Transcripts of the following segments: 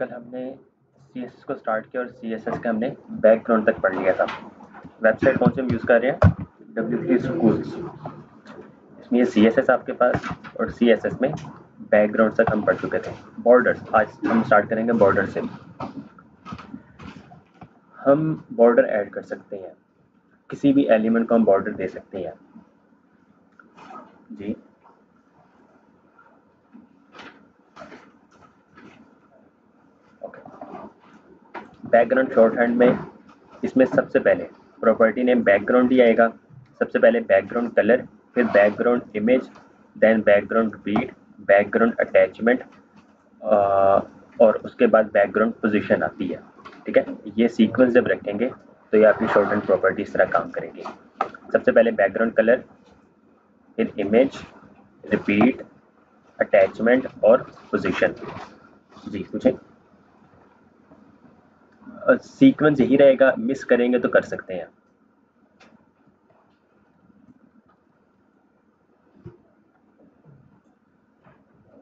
कल हमने CSS को स्टार्ट किया और CSS का हमने बैकग्राउंड तक पढ़ लिया था। वेबसाइट कौन सी हम यूज़ कर रहे हैं? W3 Schools। इसमें ये CSS आपके पास और CSS में बैकग्राउंड तक हम पढ़ चुके थे। बॉर्डर्स, आज हम स्टार्ट करेंगे बॉर्डर से। हम बॉर्डर ऐड कर सकते हैं, किसी भी एलिमेंट को हम बॉर्डर दे सकते हैं जी। बैकग्राउंड शॉर्ट हैंड में इसमें सबसे पहले प्रॉपर्टी नेम बैकग्राउंड ही आएगा। सबसे पहले बैकग्राउंड कलर, फिर background image, then background read, background attachment और उसके बाद बैकग्राउंड पोजीशन आती है। ठीक है, ये सीक्वेंस जब रखेंगे तो ये आपकी शॉर्ट हैंड प्रॉपर्टी इस तरह काम करेंगी। सबसे पहले बैकग्राउंड कलर, फिर इमेज, रिपीट, अटैचमेंट और पोजीशन। जी पूछें। सीक्वेंस यही रहेगा, मिस करेंगे तो कर सकते हैं।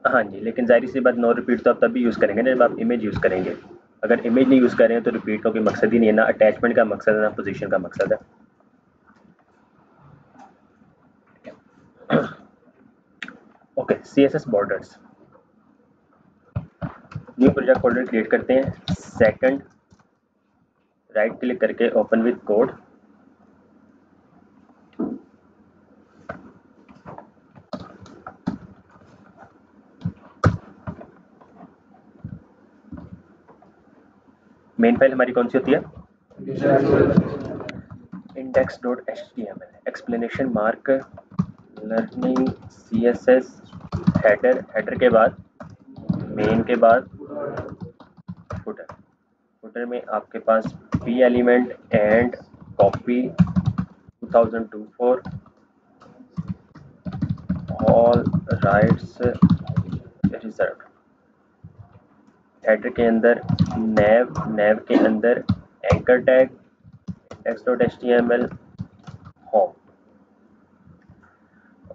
हाँ जी, लेकिन जाहिर सी बात नो रिपीट तो आप तभी यूज़ करेंगे ना जब आप इमेज यूज़ करेंगे। अगर इमेज नहीं यूज़ कर रहे हैं तो रिपीट का कोई मकसद ही नहीं है, ना अटैचमेंट का मकसद है ना पोजीशन का मकसद है। Okay, CSS borders. New project folder create करते हैं। सेकंड, राइट क्लिक करके open with code. Main file हमारी कौन सी होती है? index.html, explanation mark, learning CSS, header, header के बाद मेन के बाद फुटर। फुटर में आपके पास p element and copy 2024 all rights reserve. Header के अंदर नेव, नेव के अंदर एंकर टैग, index.html, होम,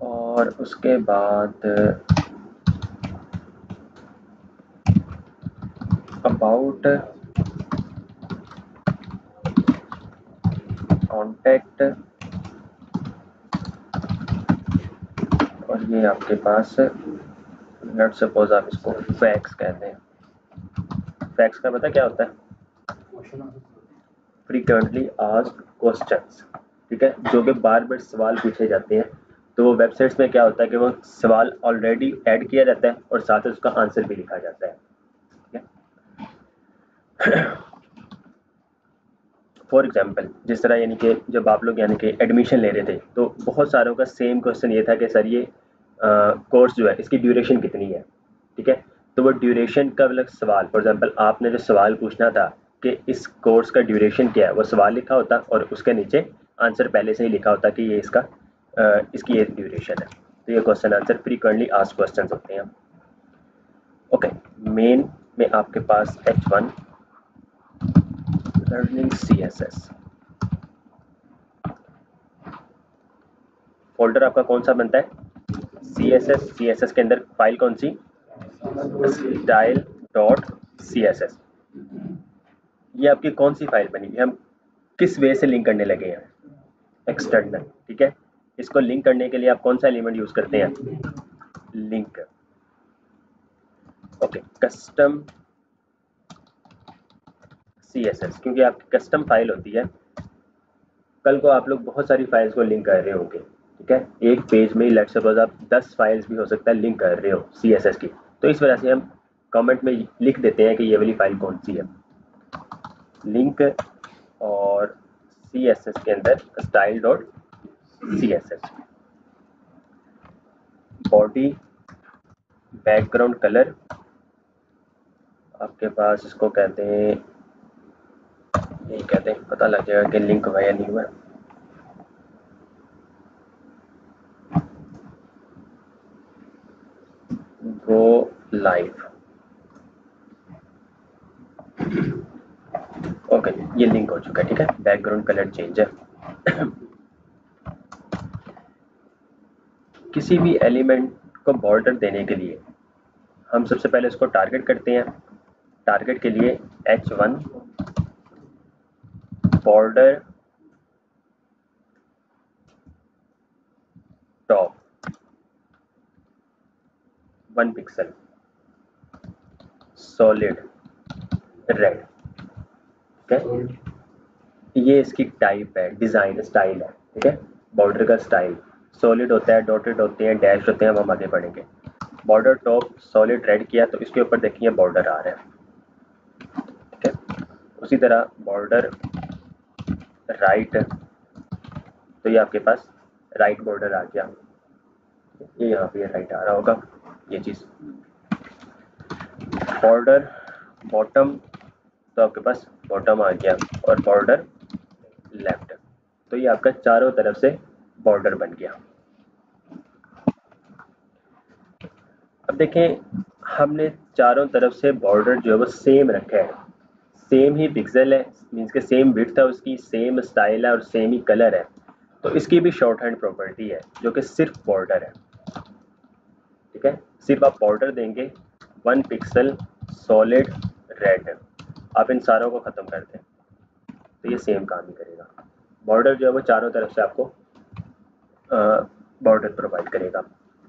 और उसके बाद अबाउट, कॉन्टैक्ट, और ये आपके पास लेट्स सपोज आप इसको फैक्स कहते हैं। फैक्स का पता क्या होता है? Frequently asked questions. ठीक है, जो कि बार बार सवाल पूछे जाते हैं। तो वो वेबसाइट्स में क्या होता है कि वो सवाल ऑलरेडी ऐड किया जाता है और साथ ही उसका आंसर भी लिखा जाता है। फॉर एग्जाम्पल, जिस तरह यानी कि जब आप लोग यानी कि एडमिशन ले रहे थे तो बहुत सारों का सेम क्वेश्चन ये था कि सर ये कोर्स जो है इसकी ड्यूरेशन कितनी है। ठीक है, तो वो ड्यूरेशन का मतलब सवाल, फॉर एग्जाम्पल आपने जो सवाल पूछना था कि इस कोर्स का ड्यूरेशन क्या है, वो सवाल लिखा होता और उसके नीचे आंसर पहले से ही लिखा होता कि ये इसका इसकी ये ड्यूरेशन है। तो ये question answer frequently asked question होते हैं। ओके, मेन में आपके पास H1 लर्निंग CSS फोल्डर आपका कौन सा बनता है? CSS के अंदर फाइल कौन सी? style.css। ये आपकी कौन सी फाइल बनी? हम किस वे से लिंक करने लगे हैं? एक्सटर्नल। ठीक है, इसको लिंक करने के लिए आप कौन सा एलिमेंट यूज करते हैं? लिंक। ओके, कस्टम CSS, क्योंकि आपकी कस्टम फाइल होती है। कल को आप लोग बहुत सारी फाइल्स को लिंक कर रहे होंगे। ठीक है, एक पेज में लेट्स सपोज आप 10 फाइल्स भी हो सकता है लिंक कर रहे हो CSS की, तो इस वजह से हम कमेंट में लिख देते हैं कि ये वाली फाइल कौन सी है। लिंक और CSS के अंदर style.css। बॉडी, बैकग्राउंड कलर, आपके पास इसको कहते हैं, यही कहते हैं, पता लग जाएगा कि लिंक हुआ या नहीं हुआ। Go live. ओके, ये लिंक हो चुका है। ठीक है, बैकग्राउंड कलर चेंज है। किसी भी एलिमेंट को बॉर्डर देने के लिए हम सबसे पहले इसको टारगेट करते हैं। टारगेट के लिए H1 border top 1 pixel solid red. ठीक है, ये इसकी टाइप है, डिज़ाइन स्टाइल है। ठीक है, बॉर्डर का स्टाइल सॉलिड होता है, डॉटेड होते हैं, डैश होते हैं, हम आगे पढ़ेंगे। बॉर्डर टॉप सॉलिड रेड किया तो इसके ऊपर देखिए बॉर्डर आ रहा है। ठीक है, उसी तरह बॉर्डर राइट, तो ये आपके पास राइट बॉर्डर आ गया, ये यहाँ पे राइट आ रहा होगा ये चीज़। बॉर्डर बॉटम, तो आपके पास बॉटम आ गया, और बॉर्डर लेफ्ट, तो ये आपका चारों तरफ से बॉर्डर बन गया। अब देखें, हमने चारों तरफ से बॉर्डर जो है वो सेम रखा है, सेम ही पिक्सल है, मीन्स के सेम विड्थ है उसकी, सेम स्टाइल है और सेम ही कलर है। तो इसकी भी शॉर्ट हैंड प्रॉपर्टी है जो कि सिर्फ बॉर्डर है। ठीक है, सिर्फ आप बॉर्डर देंगे 1 पिक्सल सॉलिड रेड, आप इन सारों को ख़त्म कर दें तो ये सेम काम ही करेगा। बॉर्डर जो है वो चारों तरफ से आपको बॉर्डर प्रोवाइड करेगा।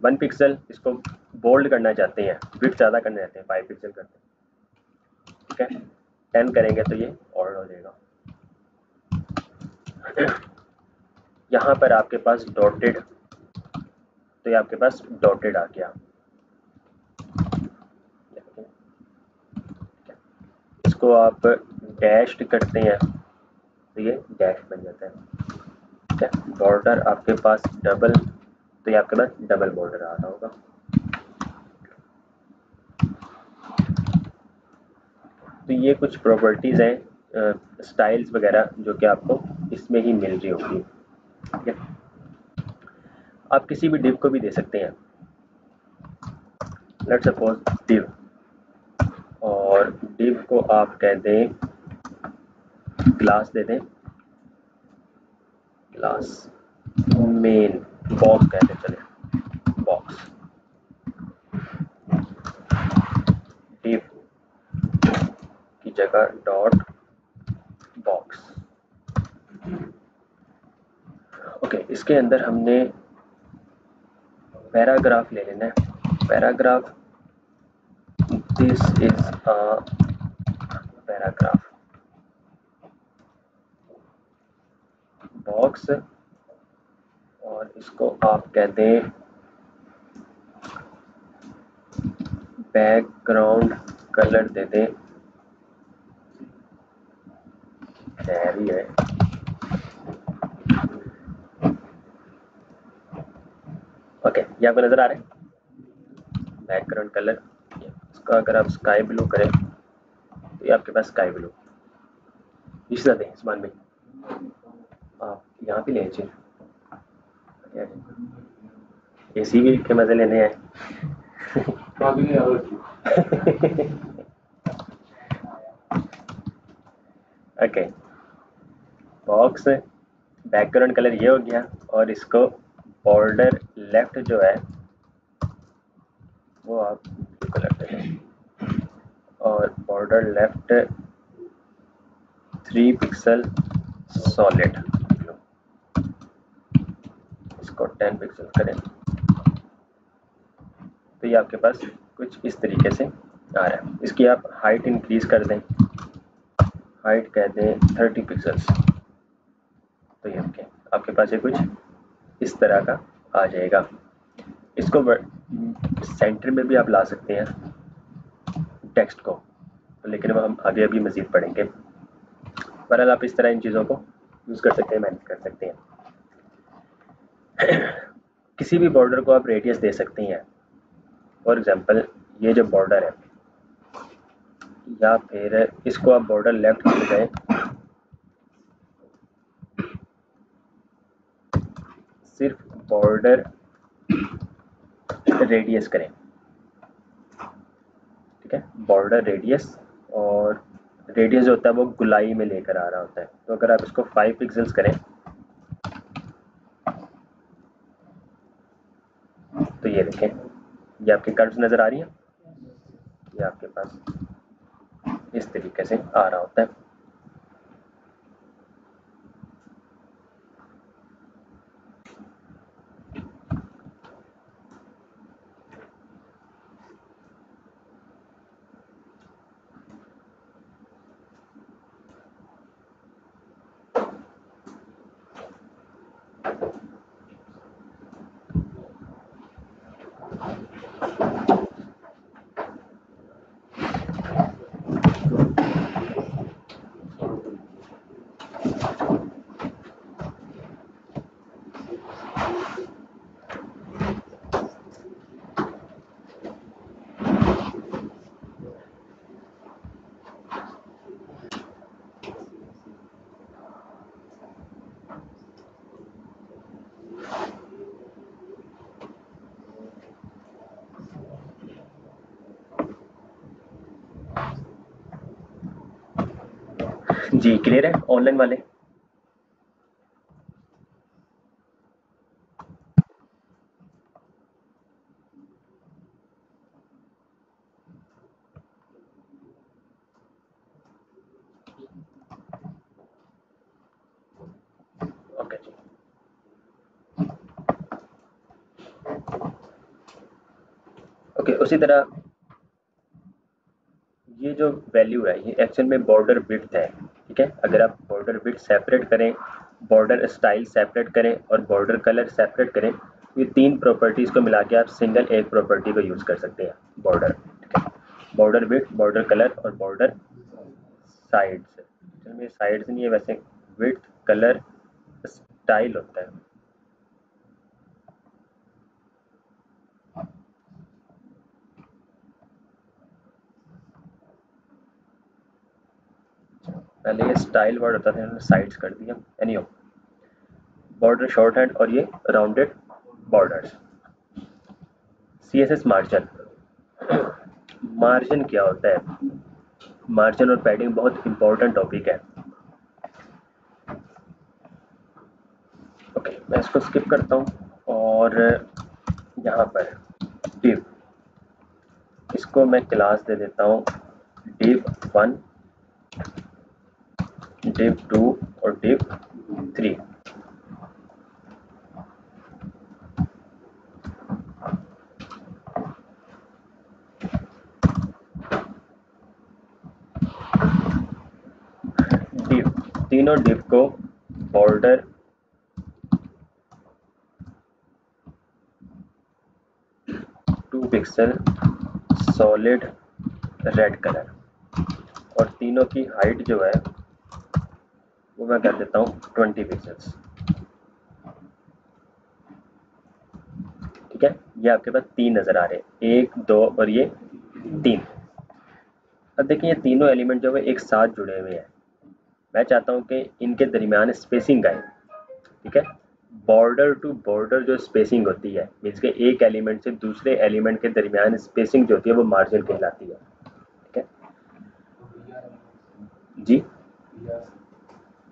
1 पिक्सल, इसको बोल्ड करना चाहते हैं, विड्थ ज़्यादा करना चाहते हैं, 5 पिक्सल करते हैं। ठीक है, 10 करेंगे तो ये और हो जाएगा। यहाँ पर आपके पास डॉटेड, तो ये आपके पास डॉटेड आ गया। इसको आप डैश्ड करते हैं तो ये डैश बन जाता है। ठीक है, बॉर्डर आपके पास डबल, तो ये आपके पास डबल बॉर्डर आ रहा होगा। तो ये कुछ प्रॉपर्टीज़ हैं, स्टाइल्स वगैरह जो कि आपको इसमें ही मिल रही होगी। ठीक है, आप किसी भी डिव को भी दे सकते हैं, लेट्स सपोज डिव, और डिव को आप कह दें क्लास दे दें, क्लास मेन बॉक्स कहते चले, बॉक्स डिव की जगह डॉट बॉक्स। ओके, इसके अंदर हमने पैराग्राफ ले लेना है। Paragraph, this is a paragraph, box, और इसको आप कहते हैं बैकग्राउंड कलर दे दें, हैवी है। ओके, ये आपको नजर आ रहा है बैकग्राउंड कलर। इसका अगर आप स्काई ब्लू करें तो ये आपके पास स्काई ब्लू। इस तरह दें इस्मान भाई, आप यहाँ पे ले लीजिए, एसी भी के मजे लेने हैं। ओके, बॉक्स बैकग्राउंड कलर ये हो गया, और इसको बॉर्डर लेफ्ट जो है वो आप ब्लू कलर दे दें, और border left 3 pixel solid blue, इसको 10 पिक्सल करें तो ये आपके पास कुछ इस तरीके से आ रहा है। इसकी आप हाइट इंक्रीज कर दें, हाइट कह दें 30 पिक्सल्स, तो ये आपके पास ये कुछ इस तरह का आ जाएगा। इसको सेंटर में भी आप ला सकते हैं टेक्स्ट को, लेकिन हम आगे अभी मज़ीद पढ़ेंगे। बहरहाल आप इस तरह इन चीज़ों को यूज़ कर सकते हैं, मैनेज कर सकते हैं। किसी भी बॉर्डर को आप रेडियस दे सकते हैं। फॉर एग्जांपल ये जो बॉर्डर है, या फिर इसको आप बॉर्डर लेफ्ट की बजाय सिर्फ बॉर्डर रेडियस करें। ठीक है, बॉर्डर रेडियस, और रेडियस जो होता है वो गुलाई में लेकर आ रहा होता है। तो अगर आप इसको 5 पिक्सल्स करें तो ये देखें, ये आपकी कर्व्स नज़र आ रही है, ये आपके पास इस तरीके से आ रहा होता है। जी क्लियर है ऑनलाइन वाले? ओके जी। ओके उसी तरह ये जो वैल्यू है ये एक्चुअल में बॉर्डर विड्थ है। ठीक है, अगर आप बॉर्डर विड्थ सेपरेट करें, बॉर्डर स्टाइल सेपरेट करें और बॉर्डर कलर सेपरेट करें, ये तीन प्रॉपर्टीज को मिला के आप सिंगल एक प्रॉपर्टी को यूज कर सकते हैं बॉर्डर। ठीक है, बॉर्डर विड्थ, बॉर्डर कलर और बॉर्डर साइड्स। एक्चुअल में साइड्स नहीं है वैसे, विड्थ कलर स्टाइल होता है। पहले ये स्टाइल वर्ड होता था, इन्होंने साइड्स कर दिया। एनी बॉर्डर शॉर्ट हैंड और ये rounded borders. CSS margin. Margin क्या होता है? मार्जिन और पैडिंग बहुत इंपॉर्टेंट टॉपिक है। ओके मैं इसको स्किप करता हूँ और यहाँ पर div, इसको मैं क्लास दे देता हूँ div1, div2 और div3। div, तीनों div को border 2 pixel solid red colour और तीनों की हाइट जो है वो मैं कर देता हूँ 20 पिक्सल्स। ठीक है, ये आपके पास तीन नजर आ रहे हैं, 1 2 और ये 3। अब देखिए ये तीनों एलिमेंट जो है एक साथ जुड़े हुए हैं। मैं चाहता हूँ कि इनके दरमियान स्पेसिंग आए। ठीक है, बॉर्डर टू बॉर्डर जो स्पेसिंग होती है, मीन्स के एक एलिमेंट से दूसरे एलिमेंट के दरमियान स्पेसिंग जो होती है वो मार्जिन कहलाती है। ठीक है जी,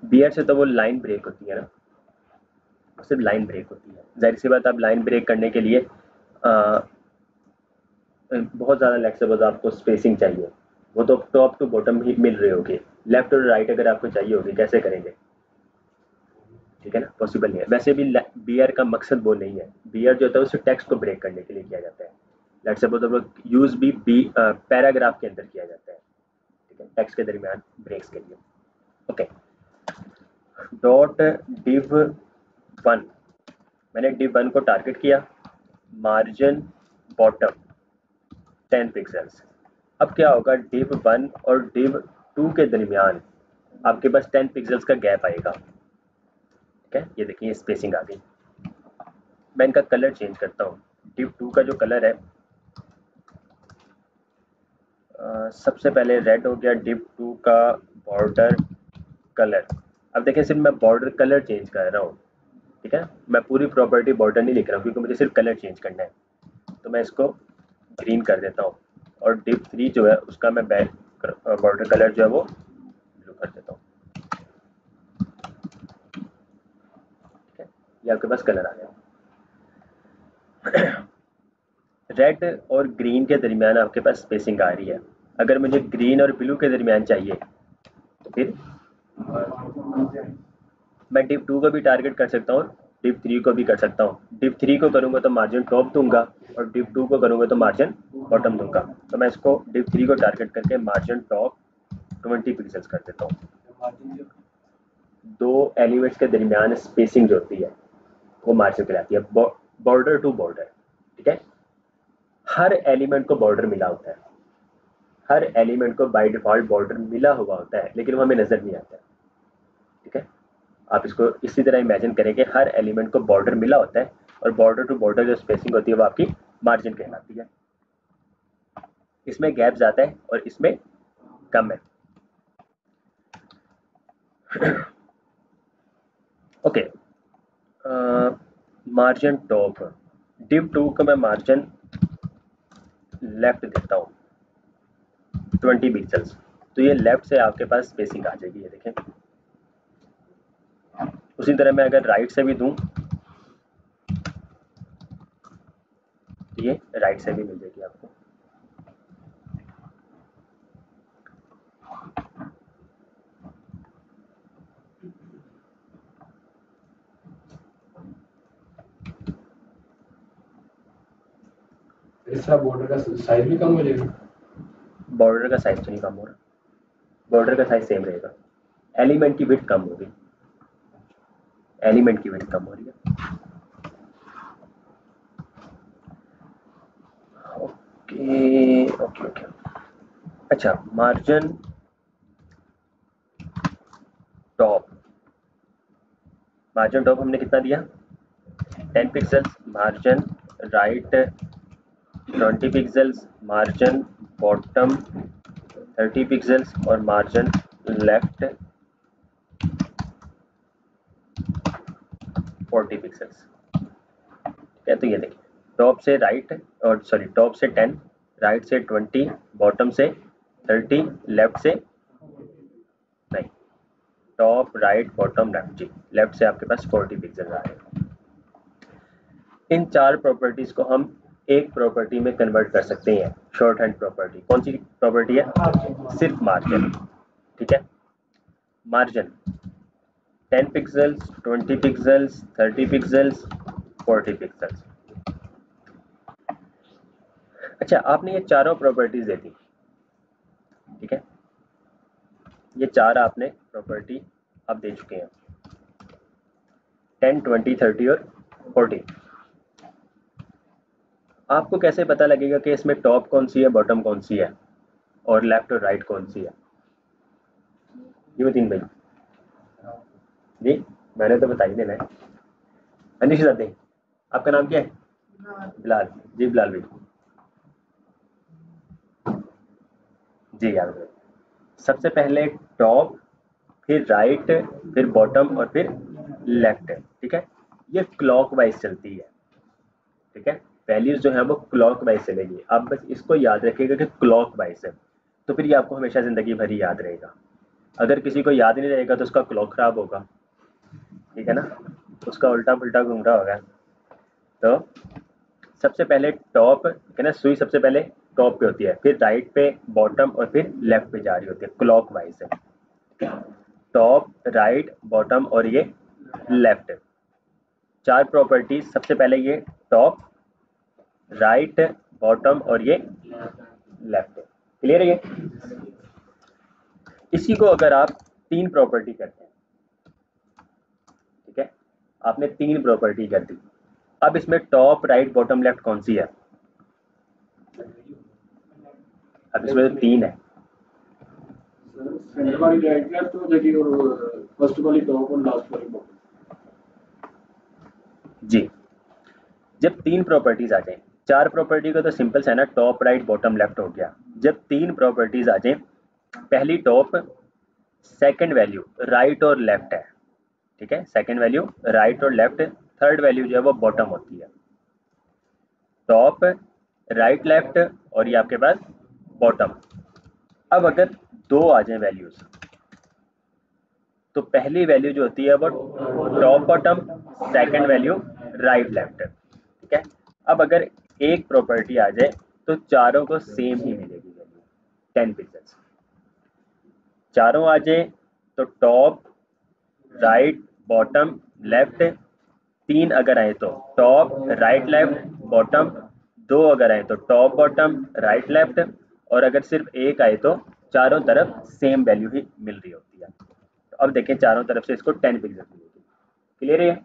बीआर से तो वो लाइन ब्रेक होती है ना, सिर्फ लाइन ब्रेक होती है। जाहिर सी बात, आप लाइन ब्रेक करने के लिए बहुत ज़्यादा लेट सपोज आपको स्पेसिंग चाहिए, वो तो टॉप टू बॉटम ही मिल रहे होगी, लेफ्ट और राइट अगर आपको चाहिए होगी कैसे करेंगे? ठीक है ना, पॉसिबल नहीं है। वैसे भी बीआर का मकसद वो नहीं है, बीआर जो होता है उसे टेक्स्ट को ब्रेक करने के लिए किया जाता है। लेट सपोज वो यूज भी पैराग्राफ के अंदर किया जाता है। ठीक है, टेक्स्ट के दरमियान ब्रेक्स के लिए। ओके, डॉट डिव 1, मैंने डिव 1 को टारगेट किया, मार्जिन बॉटम 10 पिक्सल्स। अब क्या होगा, डिव 1 और डिव 2 के दरमियान आपके पास 10 पिक्सल्स का गैप आएगा। ठीक है, ये देखिए स्पेसिंग आ गई। मैं इनका कलर चेंज करता हूँ। डिव 2 का जो कलर है सबसे पहले रेड हो गया डिव 2 का बॉर्डर कलर। अब देखिए सिर्फ मैं बॉर्डर कलर चेंज कर रहा हूँ। ठीक है, मैं पूरी प्रॉपर्टी बॉर्डर नहीं लिख रहा हूँ क्योंकि मुझे सिर्फ कलर चेंज करना है। तो मैं इसको ग्रीन कर देता हूँ और डिव 3 जो है उसका मैं बॉर्डर कलर जो है वो ब्लू कर देता हूँ। ठीक है, ये आपके पास कलर आ गया। रेड और ग्रीन के दरमियान आपके पास स्पेसिंग आ रही है। अगर मुझे ग्रीन और ब्लू के दरमियान चाहिए तो फिर मैं डिप 2 को भी टारगेट कर सकता हूँ, डिप 3 को भी कर सकता हूँ। डिप 3 को करूँगा तो मार्जिन टॉप दूंगा और डिप 2 को करूँगा तो मार्जिन बॉटम दूंगा। तो मैं इसको डिप 3 को टारगेट करके मार्जिन टॉप 20 पिक्सल्स कर देता हूँ। दो एलिमेंट्स के दरमियान स्पेसिंग जो होती है वो मार्जिन कहलाती है, बॉर्डर टू बॉर्डर। ठीक है, हर एलिमेंट को बॉर्डर मिला होता है, हर एलिमेंट को बाय डिफॉल्ट बॉर्डर मिला हुआ होता है, लेकिन वो हमें नजर नहीं आता है। ठीक है, आप इसको इसी तरह इमेजिन करें कि हर एलिमेंट को बॉर्डर मिला होता है और बॉर्डर टू बॉर्डर जो स्पेसिंग होती है वो आपकी मार्जिन कहलाती है। इसमें गैप ज़्यादा है और इसमें कम है। ओके, मार्जिन टॉप डिप 2 का मैं मार्जिन लेफ्ट देता हूँ 20 पिक्सल्स, तो ये लेफ्ट से आपके पास स्पेसिंग आ जाएगी, ये देखें। उसी तरह मैं अगर राइट से भी दूं तो ये राइट से भी मिल जाएगी आपको। इसका बॉर्डर का साइज भी कम हो जाएगा? बॉर्डर का साइज तो नहीं कम हो रहा, बॉर्डर का साइज सेम रहेगा, एलिमेंट की विड्थ कम होगी, एलिमेंट की विड्थ कम हो रही है। ओके ओके ओके, अच्छा मार्जिन टॉप, मार्जिन टॉप हमने कितना दिया 10 pixels, margin right 20 pixels, margin bottom 30 pixels और मार्जिन लेफ्ट 40 पिक्सल्स। ठीक है, तो ये देखिए टॉप से राइट और सॉरी टॉप से 10, राइट से 20, बॉटम से 30, लेफ्ट से नहीं, टॉप राइट बॉटम लेफ्ट, जी लेफ्ट से आपके पास 40 पिक्सल आ रहे हैं। इन चार प्रॉपर्टीज को हम एक प्रॉपर्टी में कन्वर्ट कर सकते हैं, शॉर्ट हैंड प्रॉपर्टी। कौन सी प्रॉपर्टी है? सिर्फ मार्जिन। ठीक है, margin 10 pixels, 20 pixels, 30 pixels, 40 pixels. अच्छा, आपने ये चारों प्रॉपर्टीज दे दी। ठीक है, ये चार आपने प्रॉपर्टी आप दे चुके हैं, 10, 20, 30 और 40। आपको कैसे पता लगेगा कि इसमें टॉप कौन सी है, बॉटम कौन सी है और लेफ्ट और राइट कौन सी है? युवतीन भाई जी, मैंने तो बता ही देना है। अनिश साथी, आपका नाम क्या है? बिलाल जी, बिलाल भाई जी याद रखें। सबसे पहले टॉप, फिर राइट, फिर बॉटम और फिर लेफ्ट। ठीक है, ये क्लॉकवाइज चलती है। ठीक है, वैल्यूज जो है वो क्लॉकवाइज चलेगी। आप बस इसको याद रखिएगा कि क्लॉकवाइज है, तो फिर ये आपको हमेशा जिंदगी भर ही याद रहेगा। अगर किसी को याद नहीं रहेगा तो उसका क्लॉक खराब होगा। ठीक है ना, उसका उल्टा पुल्टा घूम रहा होगा। तो सबसे पहले टॉप है ना, सुई सबसे पहले टॉप पे होती है, फिर राइट पे, बॉटम और फिर लेफ्ट पे जा रही होती है, क्लॉकवाइज है। टॉप, राइट, बॉटम और ये लेफ्ट, चार प्रॉपर्टीज। सबसे पहले ये टॉप, राइट, बॉटम और ये लेफ्ट। क्लियर है ये? इसी को अगर आप तीन प्रॉपर्टी करते हैं, ठीक है, आपने तीन प्रॉपर्टी कर दी, अब इसमें टॉप, राइट, बॉटम, लेफ्ट कौन सी है? अब इसमें तो तीन है। सेंटर वाली राइट लेफ्ट हो जाएगी और फर्स्ट वाली टॉप और लास्ट वाली बॉटम। जी, जब तीन प्रॉपर्टीज आ जाए, चार प्रॉपर्टी का तो सिंपल सा है ना, टॉप, राइट, बॉटम, लेफ्ट हो गया। जब तीन प्रॉपर्टीज आ जाए, पहली टॉप, सेकंड वैल्यू राइट और लेफ्ट है। ठीक है, सेकंड वैल्यू राइट और लेफ्ट, थर्ड वैल्यू जो है वो बॉटम होती है। टॉप, राइट, लेफ्ट और ये आपके पास बॉटम। अब अगर दो आ जाए वैल्यूज, तो पहली वैल्यू जो होती है वो top bottom, second value right left. ठीक है, अब अगर एक प्रॉपर्टी आ जाए तो चारों को सेम ही मिलेगी वैल्यू। 10 पिक्सल्स। चारों आ जाए तो टॉप, राइट, बॉटम, लेफ्ट। 3 अगर आए तो टॉप, राइट, लेफ्ट, बॉटम। 2 अगर आए तो टॉप, बॉटम, राइट, लेफ्ट। और अगर सिर्फ एक आए तो चारों तरफ सेम वैल्यू ही मिल रही होती है। तो अब देखें चारों तरफ से इसको 10 पिक्सल मिलेगी। क्लियर है?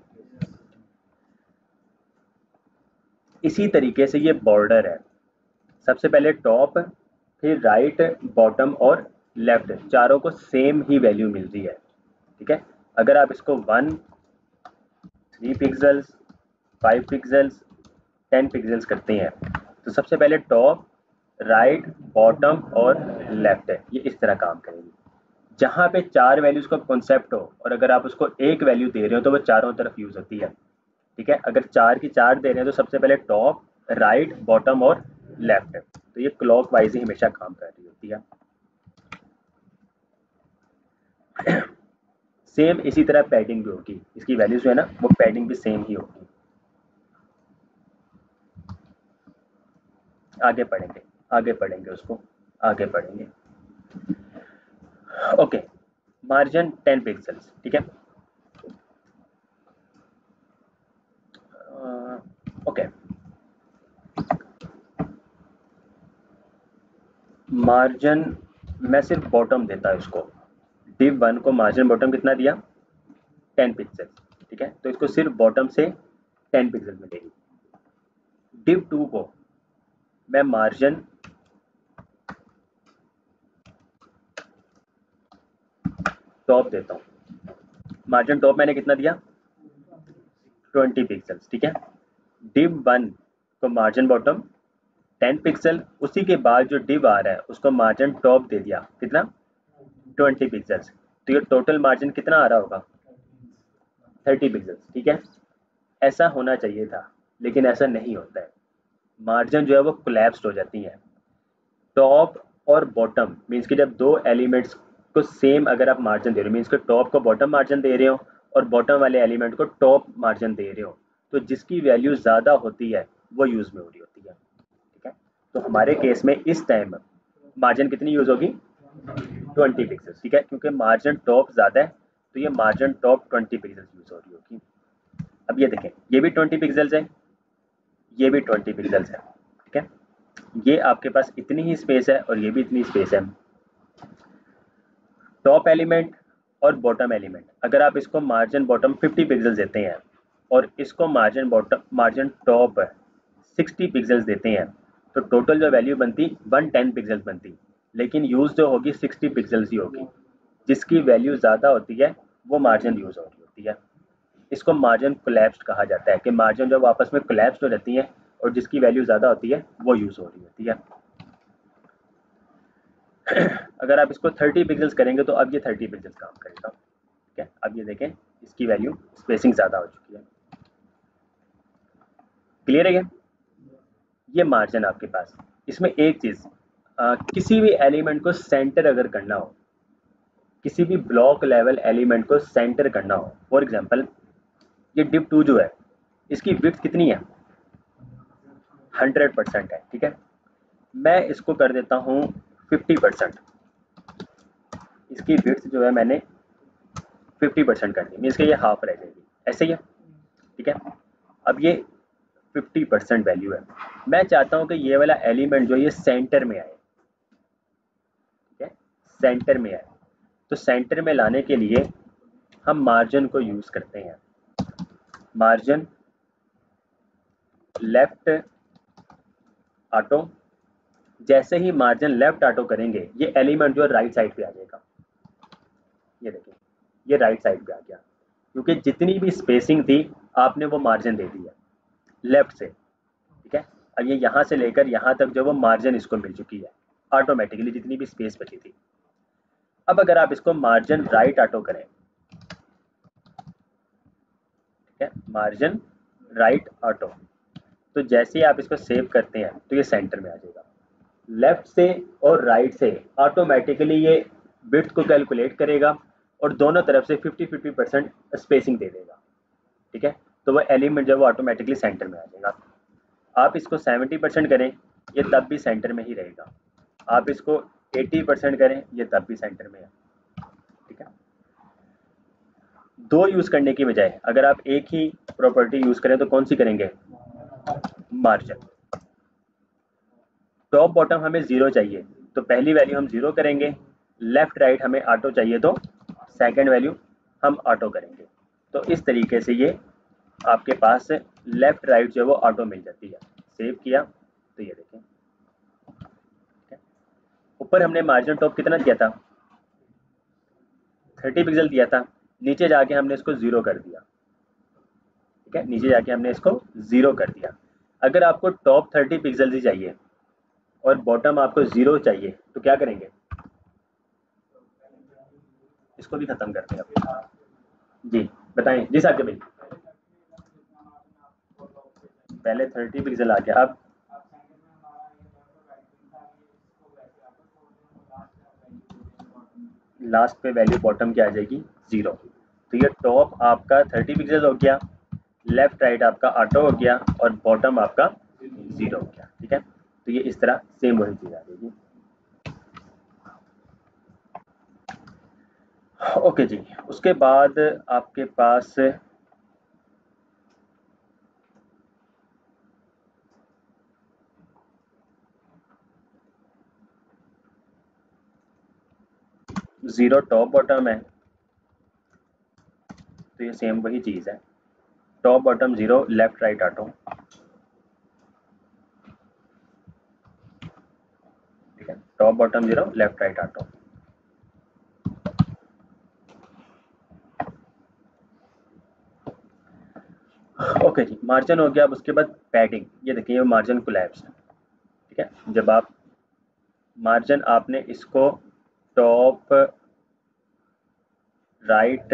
इसी तरीके से ये बॉर्डर है, सबसे पहले टॉप, फिर राइट, बॉटम और लेफ्ट, चारों को सेम ही वैल्यू मिल रही है। ठीक है, अगर आप इसको 1, 3 पिक्सल्स, 5 पिक्सल्स, 10 पिक्सल्स करते हैं तो सबसे पहले टॉप, राइट, बॉटम और लेफ्ट है, ये इस तरह काम करेंगे। जहाँ पे 4 वैल्यूज का कॉन्सेप्ट हो और अगर आप उसको एक वैल्यू दे रहे हो तो वो चारों तरफ यूज होती है। ठीक है, अगर 4 की 4 दे रहे हैं तो सबसे पहले टॉप, राइट, बॉटम और लेफ्ट है, तो ये क्लॉक वाइज ही हमेशा काम कर रही होती है। सेम इसी तरह पैडिंग भी होगी, इसकी वैल्यूज जो है ना वो पैडिंग भी सेम ही होगी। आगे पढ़ेंगे उसको, आगे पढ़ेंगे। Okay, margin 10 pixels. ठीक है, ओके, मार्जिन मैं सिर्फ बॉटम देता है इसको। div 1 को मार्जिन बॉटम कितना दिया? 10 पिक्सल। ठीक है, तो इसको सिर्फ बॉटम से 10 पिक्सल मिलेगी। div 2 को मैं मार्जिन टॉप देता हूँ। मार्जिन टॉप मैंने कितना दिया? 20 पिक्सल्स। ठीक है, div 1 को मार्जिन बॉटम 10 पिक्सल, उसी के बाद जो div आ रहा है उसको मार्जिन टॉप दे दिया, कितना? 20 पिक्सल्स। तो ये टोटल मार्जिन कितना आ रहा होगा? 30 पिक्सल्स। ठीक है, ऐसा होना चाहिए था लेकिन ऐसा नहीं होता है। मार्जिन जो है वो कोलैप्स्ड हो जाती है। टॉप और बॉटम मीन्स कि जब दो एलिमेंट्स को सेम अगर आप मार्जिन दे रहे हो, मीन्स कि टॉप को बॉटम मार्जिन दे रहे हो और बॉटम वाले एलिमेंट को टॉप मार्जिन दे रहे हो, तो जिसकी वैल्यू ज़्यादा होती है वो यूज़ में हो रही होती है। ठीक है, तो हमारे केस में इस टाइम मार्जिन कितनी यूज़ होगी? 20 पिक्सल्स। ठीक है, क्योंकि मार्जिन टॉप ज़्यादा है तो ये मार्जिन टॉप 20 पिक्सल्स यूज़ हो रही होगी। अब ये देखें, ये भी 20 पिक्सल्स है, ये भी 20 पिक्सल्स है। ठीक है, ये आपके पास इतनी ही स्पेस है और ये भी इतनी स्पेस है। टॉप एलिमेंट और बॉटम एलिमेंट, अगर आप इसको मार्जिन बॉटम 50 पिक्सल्स देते हैं और इसको मार्जिन टॉप 60 पिक्सल्स देते हैं तो टोटल जो वैल्यू बनती 110 पिक्सल्स बनती, लेकिन यूज़ जो होगी 60 पिक्सल्स ही होगी। जिसकी वैल्यू ज़्यादा होती है वो मार्जिन यूज़ हो रही होती है। इसको मार्जिन कोलैप्स्ड कहा जाता है कि मार्जिन जब आपस में कोलैप्स्ड हो जाती है और जिसकी वैल्यू ज़्यादा होती है वो यूज़ हो रही होती है। अगर आप इसको 30 पिक्सल्स करेंगे तो अब ये 30 पिक्सल्स काम करेगा। ठीक है, अब ये देखें इसकी वैल्यू स्पेसिंग ज़्यादा हो चुकी है। क्लियर है क्या? ये मार्जिन आपके पास। इसमें एक चीज़, किसी भी एलिमेंट को सेंटर अगर करना हो, किसी भी ब्लॉक लेवल एलिमेंट को सेंटर करना हो, फॉर एग्जांपल ये div 2 जो है इसकी विड्थ कितनी है? 100% है। ठीक है, मैं इसको कर देता हूँ 50%। इसकी विड्थ जो है मैंने 50% कर दी, मीन्स कि ये हाफ रह जाएगी, ऐसे ही है। ठीक है, अब ये 50% वैल्यू है। मैं चाहता हूँ कि ये वाला एलिमेंट जो ये सेंटर में आए। ठीक है, सेंटर में आए, तो सेंटर में लाने के लिए हम मार्जिन को यूज़ करते हैं। मार्जिन लेफ्ट ऑटो, जैसे ही मार्जिन लेफ्ट ऑटो करेंगे ये एलिमेंट जो है राइट साइड पे आ जाएगा। ये देखिए, ये राइट साइड पे आ गया क्योंकि जितनी भी स्पेसिंग थी आपने वो मार्जिन दे दी है लेफ्ट से। ठीक है, अब ये यहाँ से लेकर यहाँ तक जो वो मार्जिन इसको मिल चुकी है ऑटोमेटिकली, जितनी भी स्पेस बची थी। अब अगर आप इसको मार्जिन राइट ऑटो करें, ठीक है, मार्जिन राइट ऑटो, तो जैसे ही आप इसको सेव करते हैं तो ये सेंटर में आ जाएगा। लेफ्ट से और राइट से ऑटोमेटिकली ये विड्थ को कैलकुलेट करेगा और दोनों तरफ से 50-50% स्पेसिंग दे देगा। ठीक है, तो वह एलिमेंट जब वो ऑटोमेटिकली सेंटर में आ जाएगा। आप इसको 70% करें ये तब भी सेंटर में ही रहेगा। आप इसको 80% करें ये तब भी सेंटर में है। ठीक है, दो यूज करने की बजाय अगर आप एक ही प्रॉपर्टी यूज करें तो कौन सी करेंगे? मार्जिन। टॉप बॉटम हमें 0 चाहिए तो पहली वैल्यू हम 0 करेंगे, लेफ्ट राइट हमें ऑटो चाहिए तो सेकंड वैल्यू हम ऑटो करेंगे। तो इस तरीके से ये आपके पास लेफ्ट राइट जो है वो ऑटो मिल जाती है। सेव किया तो ये देखें, ऊपर हमने मार्जिन टॉप कितना दिया था? 30 पिक्सल दिया था, नीचे जाके हमने इसको 0 कर दिया। ठीक है, नीचे जाके हमने इसको 0 कर दिया। अगर आपको टॉप 30 पिक्सल ही चाहिए और बॉटम आपको 0 चाहिए तो क्या करेंगे? इसको भी खत्म करते हैं। जी बताएं जी साहब। भाई पहले 30 पिक्सल आ गया, अब लास्ट पे वैल्यू बॉटम की आ जाएगी 0। तो ये टॉप आपका 30 पिक्सल हो गया, लेफ्ट राइट आपका ऑटो हो गया और बॉटम आपका 0 हो गया। ठीक है, तो ये इस तरह सेम वही चीज आ जाएगी। ओके जी, उसके बाद आपके पास जीरो टॉप बॉटम है तो ये सेम वही चीज है, top bottom 0 left right auto. ठीक है, top bottom 0 left right auto. Okay जी, मार्जिन हो गया। अब उसके बाद पैडिंग, ये देखिए मार्जिन कोलैप्स है। ठीक है, जब आप मार्जिन आपने इसको टॉप राइट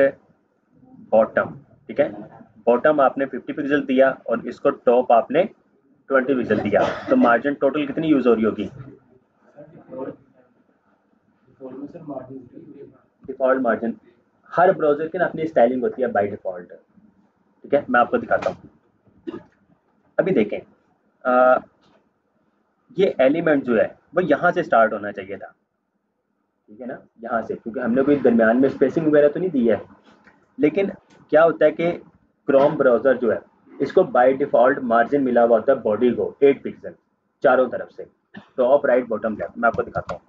बॉटम, ठीक है, बॉटम आपने 50 पिक्सल दिया और इसको टॉप आपने 20 पिक्सल दिया, तो मार्जिन टोटल कितनी यूज हो रही होगी? डिफॉल्ट मार्जिन, हर ब्राउजर की ना अपनी स्टाइलिंग होती है बाय डिफॉल्ट। ठीक है, मैं आपको दिखाता हूँ। अभी देखें, ये एलिमेंट जो है वो यहाँ से स्टार्ट होना चाहिए था। ठीक है ना, यहाँ से, क्योंकि हमने कोई दरमियान में स्पेसिंग वगैरह तो नहीं दी है। लेकिन क्या होता है कि क्रोम ब्राउजर जो है इसको बाय डिफॉल्ट मार्जिन मिला हुआ होता है बॉडी को 8 पिक्सल चारों तरफ से, टॉप राइट बॉटम लेफ्ट। मैं आपको दिखाता हूँ।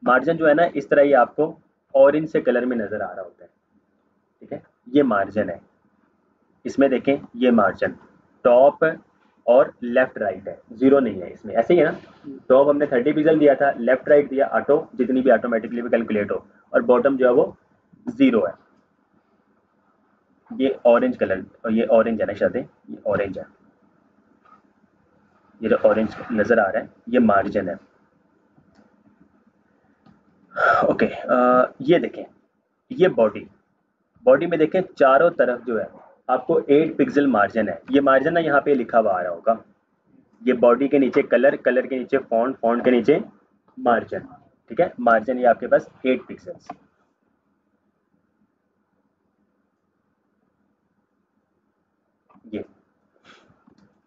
मार्जिन जो है ना इस तरह ही आपको ऑरेंज से कलर में नजर आ रहा होता है। ठीक है, ये मार्जिन है, इसमें देखें ये मार्जिन टॉप और लेफ्ट राइट है, 0 नहीं है इसमें। ऐसे ही है ना, टॉप हमने 30 पिक्सल दिया था, लेफ्ट राइट दिया ऑटो, जितनी भी ऑटोमेटिकली भी कैलकुलेट हो, और बॉटम जो है वो 0 है। ये ऑरेंज कलर, और ये ऑरेंज है ना शायद, ये ऑरेंज है, ये जो ऑरेंज नजर आ रहा है ये मार्जिन है। ओके, ये देखें, ये बॉडी, बॉडी में देखें चारों तरफ जो है आपको 8 पिक्सल मार्जिन है। ये मार्जिन ना यहाँ पे लिखा हुआ आ रहा होगा, ये बॉडी के नीचे कलर, कलर के नीचे फॉन्ट, फॉन्ट के नीचे मार्जिन। ठीक है, मार्जिन ये आपके पास 8 पिक्सल्स, ये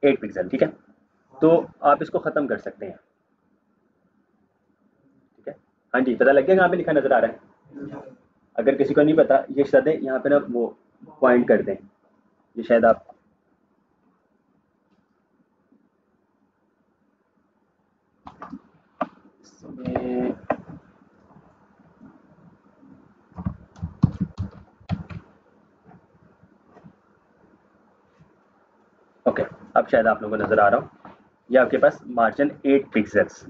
8 पिक्सल। ठीक है, तो आप इसको खत्म कर सकते हैं। ठीक है, हाँ जी, पता लग गया कहाँ पे लिखा नजर आ रहा है? अगर किसी को नहीं पता, ये सदे यहाँ पे ना वो पॉइंट कर दें, ये शायद आप ओके, अब शायद आप लोगों को नजर आ रहा हो, ये आपके पास मार्जिन 8 पिक्सल्स।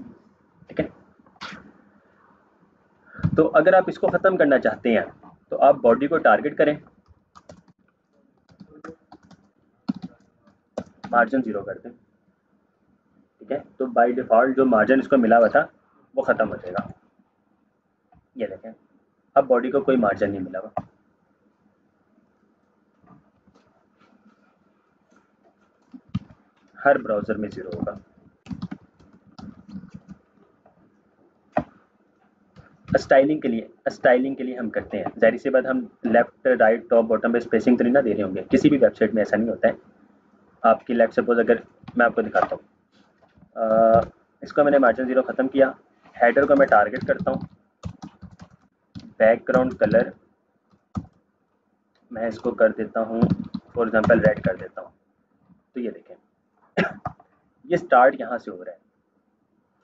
ठीक है, तो अगर आप इसको खत्म करना चाहते हैं तो आप बॉडी को टारगेट करें, मार्जिन 0 कर दें। ठीक है, तो बाय डिफॉल्ट जो मार्जिन इसको मिला हुआ था वो खत्म हो जाएगा। ये देखें, अब बॉडी को कोई मार्जिन नहीं मिला हुआ। हर ब्राउजर में 0 होगा। स्टाइलिंग के लिए हम करते हैं, जाहिर सी बात, हम लेफ्ट राइट टॉप बॉटम पे स्पेसिंग तो नहीं ना दे रहे होंगे, किसी भी वेबसाइट में ऐसा नहीं होता है। आपकी लेफ्ट, सपोज अगर मैं आपको दिखाता हूँ, इसको मैंने मार्जिन 0 ख़त्म किया। हेडर को मैं टारगेट करता हूँ, बैकग्राउंड कलर मैं इसको कर देता हूँ फॉर एग्जांपल रेड कर देता हूँ। तो ये देखें ये स्टार्ट यहाँ से हो रहा है,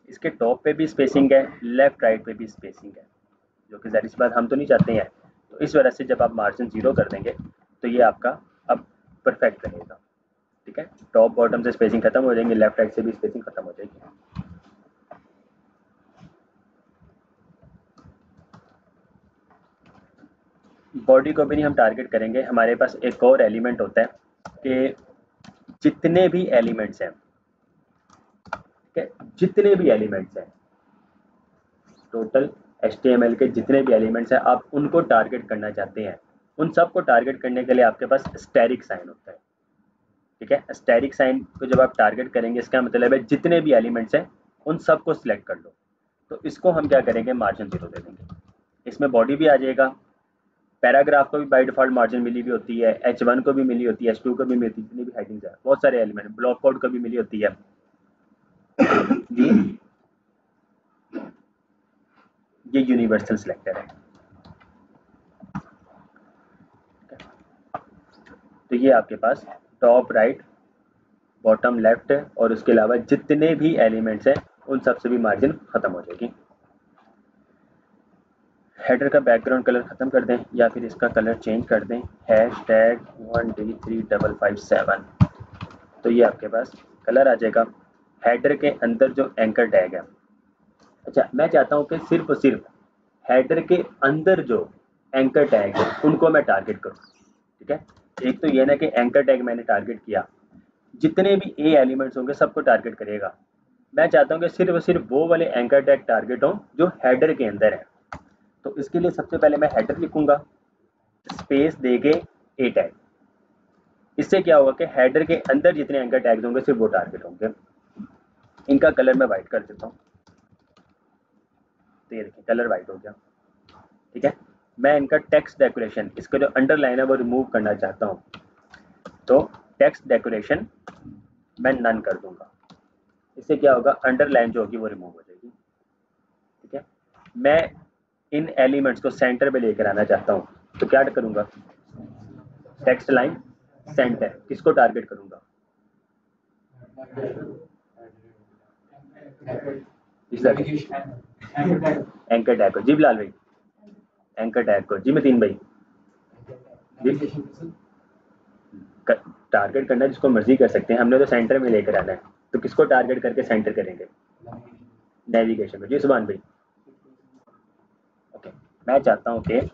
इसके टॉप पे भी स्पेसिंग है, लेफ्ट राइट पे भी स्पेसिंग है, जो कि ज़ाहिर सी बात हम तो नहीं चाहते हैं। तो इस वजह से जब आप मार्जिन 0 कर देंगे तो ये आपका अब परफेक्ट रहेगा। ठीक है, टॉप बॉटम से स्पेसिंग खत्म हो जाएंगे, लेफ्ट राइट से भी स्पेसिंग खत्म हो जाएगी। बॉडी को भी नहीं हम टारगेट करेंगे। हमारे पास एक और एलिमेंट होता है कि जितने भी एलिमेंट्स हैं, ठीक है, जितने भी एलिमेंट्स हैं टोटल HTML के जितने भी एलिमेंट्स हैं आप उनको टारगेट करना चाहते हैं, उन सब को टारगेट करने के लिए आपके पास स्टैटिक साइन होता है। ठीक है, स्टैटिक साइन को जब आप टारगेट करेंगे इसका मतलब है जितने भी एलिमेंट्स हैं उन सब को सिलेक्ट कर लो। तो इसको हम क्या करेंगे, मार्जिन 0 दे देंगे। इसमें बॉडी भी आ जाएगा, पैराग्राफ को भी बाय डिफॉल्ट मार्जिन मिली भी होती है, H1 को भी मिली होती है, H2 को भी मिलती है, जितनी भी हेडिंग्स है, बहुत सारे एलिमेंट, ब्लॉक कोड को भी मिली होती है जी। ये यूनिवर्सल सिलेक्टर है। तो ये आपके पास टॉप राइट बॉटम लेफ्ट और उसके अलावा जितने भी एलिमेंट्स हैं उन सब से भी मार्जिन खत्म हो जाएगी। हेडर का बैकग्राउंड कलर खत्म कर दें या फिर इसका कलर चेंज कर दें, #1D3557। तो ये आपके पास कलर आ जाएगा। हेडर के अंदर जो एंकर टैग है, अच्छा मैं चाहता हूँ कि सिर्फ और सिर्फ हेडर के अंदर जो एंकर टैग है उनको मैं टारगेट करूँ। ठीक है, एक तो ये ना कि एंकर टैग मैंने टारगेट किया, जितने भी ए एलिमेंट्स होंगे सबको टारगेट करेगा। मैं चाहता हूँ कि सिर्फ और सिर्फ वो वाले एंकर टैग टारगेट हों जो हेडर के अंदर है। तो इसके लिए सबसे पहले मैं हेडर लिखूंगा, स्पेस देके ए टैग। इससे क्या होगा कि हेडर के अंदर जितने एंकर टैग्स होंगे सिर्फ वो टारगेट होंगे। इनका कलर मैं वाइट कर देता हूँ। तो ये देखिए कलर वाइट हो गया। ठीक है, मैं इनका टेक्स्ट डेकोरेशन, इसका जो अंडरलाइन है वो रिमूव करना चाहता हूँ, तो टेक्स्ट डेकोरेशन मैं नन कर दूंगा। इससे क्या होगा, अंडरलाइन जो होगी वो रिमूव हो जाएगी। ठीक है, मैं इन एलिमेंट्स को सेंटर में लेकर आना चाहता हूँ, तो क्या करूँगा, टेक्स्ट लाइन सेंटर, किसको टारगेट करूँगा, एंकर टैग को। जी बिलाल भाई, एंकर टैग को। जी मतीन भाई, टारगेट करना जिसको मर्जी कर सकते हैं, हमने तो सेंटर में लेकर आना है, तो किसको टारगेट करके सेंटर करेंगे, नेविगेशन में। जी सुभान भाई, ओके, मैं चाहता हूँ कि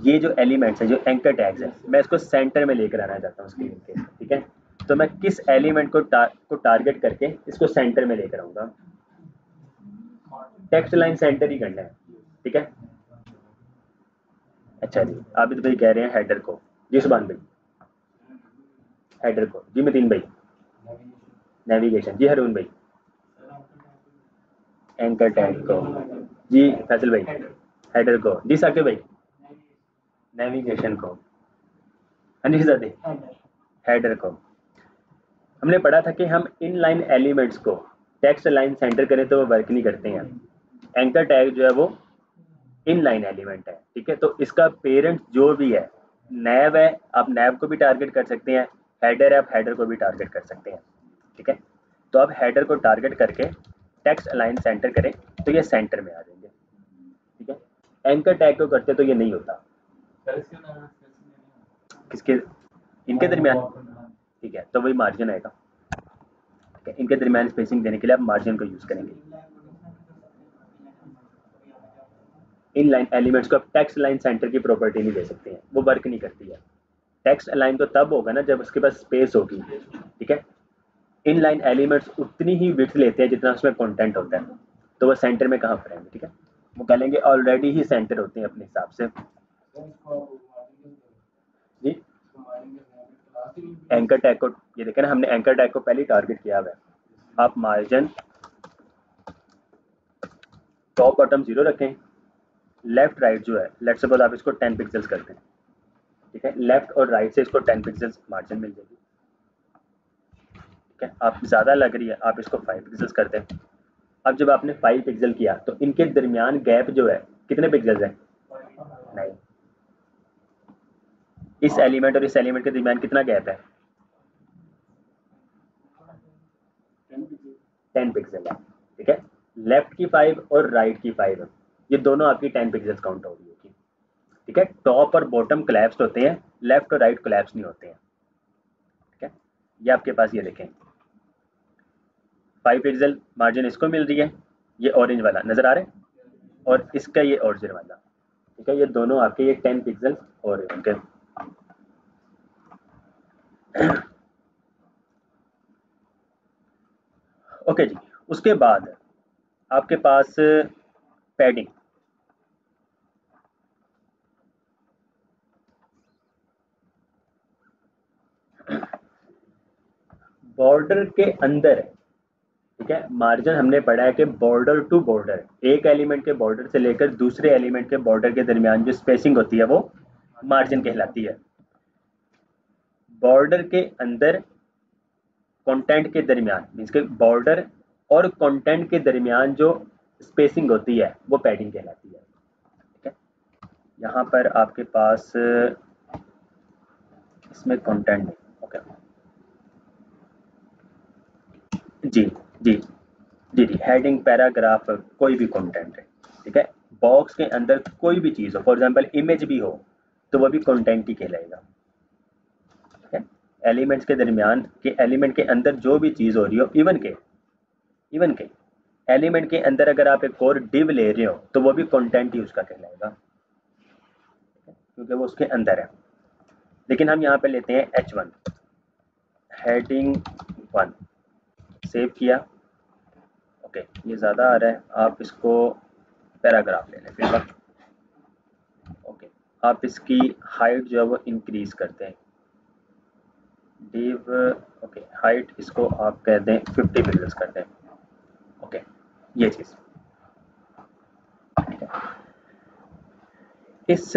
ये जो एलिमेंट्स है, जो एंकर टैग्स है, मैं इसको सेंटर में लेकर आना चाहता हूँ स्क्रीन के। ठीक है, तो मैं किस एलिमेंट को टारगेट करके इसको सेंटर में लेकर आऊंगा, टेक्स्ट लाइन सेंटर ही करना है। ठीक है, अच्छा जी, आबिद भाई कह रहे हैं हेडर को। जी सुभान भाई, हेडर को। जी मतीन भाई, नेविगेशन। जी हरून भाई, एंकर टैग को। जी फैसल भाई, हेडर को। जी साकिब भाई, नेविगेशन को। अनिशजादे, हेडर को। हमने पढ़ा था कि हम इन लाइन एलिमेंट्स को टेक्स्ट लाइन सेंटर करें तो वो वर्क नहीं करते हैं। एंकर टैग जो है वो इन लाइन एलिमेंट है। ठीक है, तो इसका पेरेंट जो भी है, नैव है, आप नैव को भी टारगेट कर सकते हैं, हेडर है, आप हेडर को भी टारगेट कर सकते हैं। ठीक है, तो आप हेडर को टारगेट करके टेक्स्ट अलाइन सेंटर करें तो ये सेंटर में आ जाएंगे। ठीक है, एंकर टैग को करते तो ये नहीं होता। किसके, इनके दरमियान। ठीक है, तो वही मार्जिन आएगा। ठीक है, इनके दरमियान स्पेसिंग देने के लिए आप मार्जिन को यूज करेंगे। इन लाइन एलिमेंट्स को आप टेक्स्ट लाइन सेंटर की प्रॉपर्टी नहीं दे सकते हैं, वो वर्क नहीं करती है। टेक्स्ट अलाइन तो तब होगा ना जब उसके पास स्पेस होगी। ठीक है, इन लाइन एलिमेंट्स उतनी ही विड्थ लेते हैं जितना उसमें कंटेंट होता है, तो वो सेंटर में कहाँ पर आएंगे। ठीक है, वो कह लेंगे ऑलरेडी ही सेंटर होते हैं अपने हिसाब से। जी, एंकर टैग को, ये देखें ना, हमने एंकर टैग को पहले टारगेट किया हुआ है। आप मार्जिन टॉप बॉटम 0 रखें, लेफ्ट राइट जो है, लेफ्ट सपोज आप इसको 10 पिक्सल्स करते हैं। ठीक है, लेफ्ट और राइट से इसको 10 पिक्सल्स मार्जिन मिल जाएगी। ठीक ठीक है, आप ज़्यादा लग रही है आप इसको 5 पिक्सल्स कर दें। अब जब आपने 5 पिक्सल किया तो इनके दरमियान गैप जो है कितने पिक्सल्स है? नहीं, इस एलिमेंट और इस एलिमेंट के दरमियान कितना गैप है? 10 पिक्सल है। ठीक है, लेफ्ट की 5 और राइट की 5, ये दोनों आपकी 10 पिक्सल्स काउंट हो रही होगी। ठीक है, टॉप और बॉटम कोलैप्स्ड होते हैं, लेफ्ट और राइट कोलैप्स नहीं होते हैं। ठीक है, ये आपके पास ये देखें 5 पिक्सल मार्जिन इसको मिल रही है, ये ऑरेंज वाला नजर आ रहा है, और इसका ये ऑरेंज वाला। ठीक है, ये दोनों आपके ये 10 पिक्सल हो रहे होंगे। ओके जी, उसके बाद आपके पास पैडिंग। बॉर्डर के अंदर, ठीक है, मार्जिन हमने पढ़ा है कि बॉर्डर टू बॉर्डर, एक एलिमेंट के बॉर्डर से लेकर दूसरे एलिमेंट के बॉर्डर के दरमियान जो स्पेसिंग होती है वो मार्जिन कहलाती है। बॉर्डर के अंदर कंटेंट के दरमियान, मींस के बॉर्डर और कंटेंट के दरमियान जो स्पेसिंग होती है वो पैडिंग कहलाती है। ठीक है, यहाँ पर आपके पास इसमें कंटेंट नहीं, ओके जी जी जी जी, हेडिंग पैराग्राफ कोई भी कंटेंट है। ठीक है, बॉक्स के अंदर कोई भी चीज़ हो, फॉर एग्जांपल इमेज भी हो तो वो भी कंटेंट ही कहलाएगा। ठीक है, एलिमेंट्स के दरमियान के एलिमेंट के अंदर जो भी चीज़ हो रही हो, इवन के एलिमेंट के अंदर अगर आप एक और डिव ले रहे हो तो वो भी कंटेंट ही उसका कहलाएगा, क्योंकि वो उसके अंदर है। लेकिन हम यहाँ पे लेते हैं H1 हेडिंग 1, सेव किया। ओके, ये ज़्यादा आ रहा है, आप इसको पैराग्राफ ले लें फिर। ओके, आप इसकी हाइट जो है वो इंक्रीज करते हैं, डिव ओके हाइट इसको आप कह दें 50 पिक्सल्स कर दें। ओके, ये चीज़ इस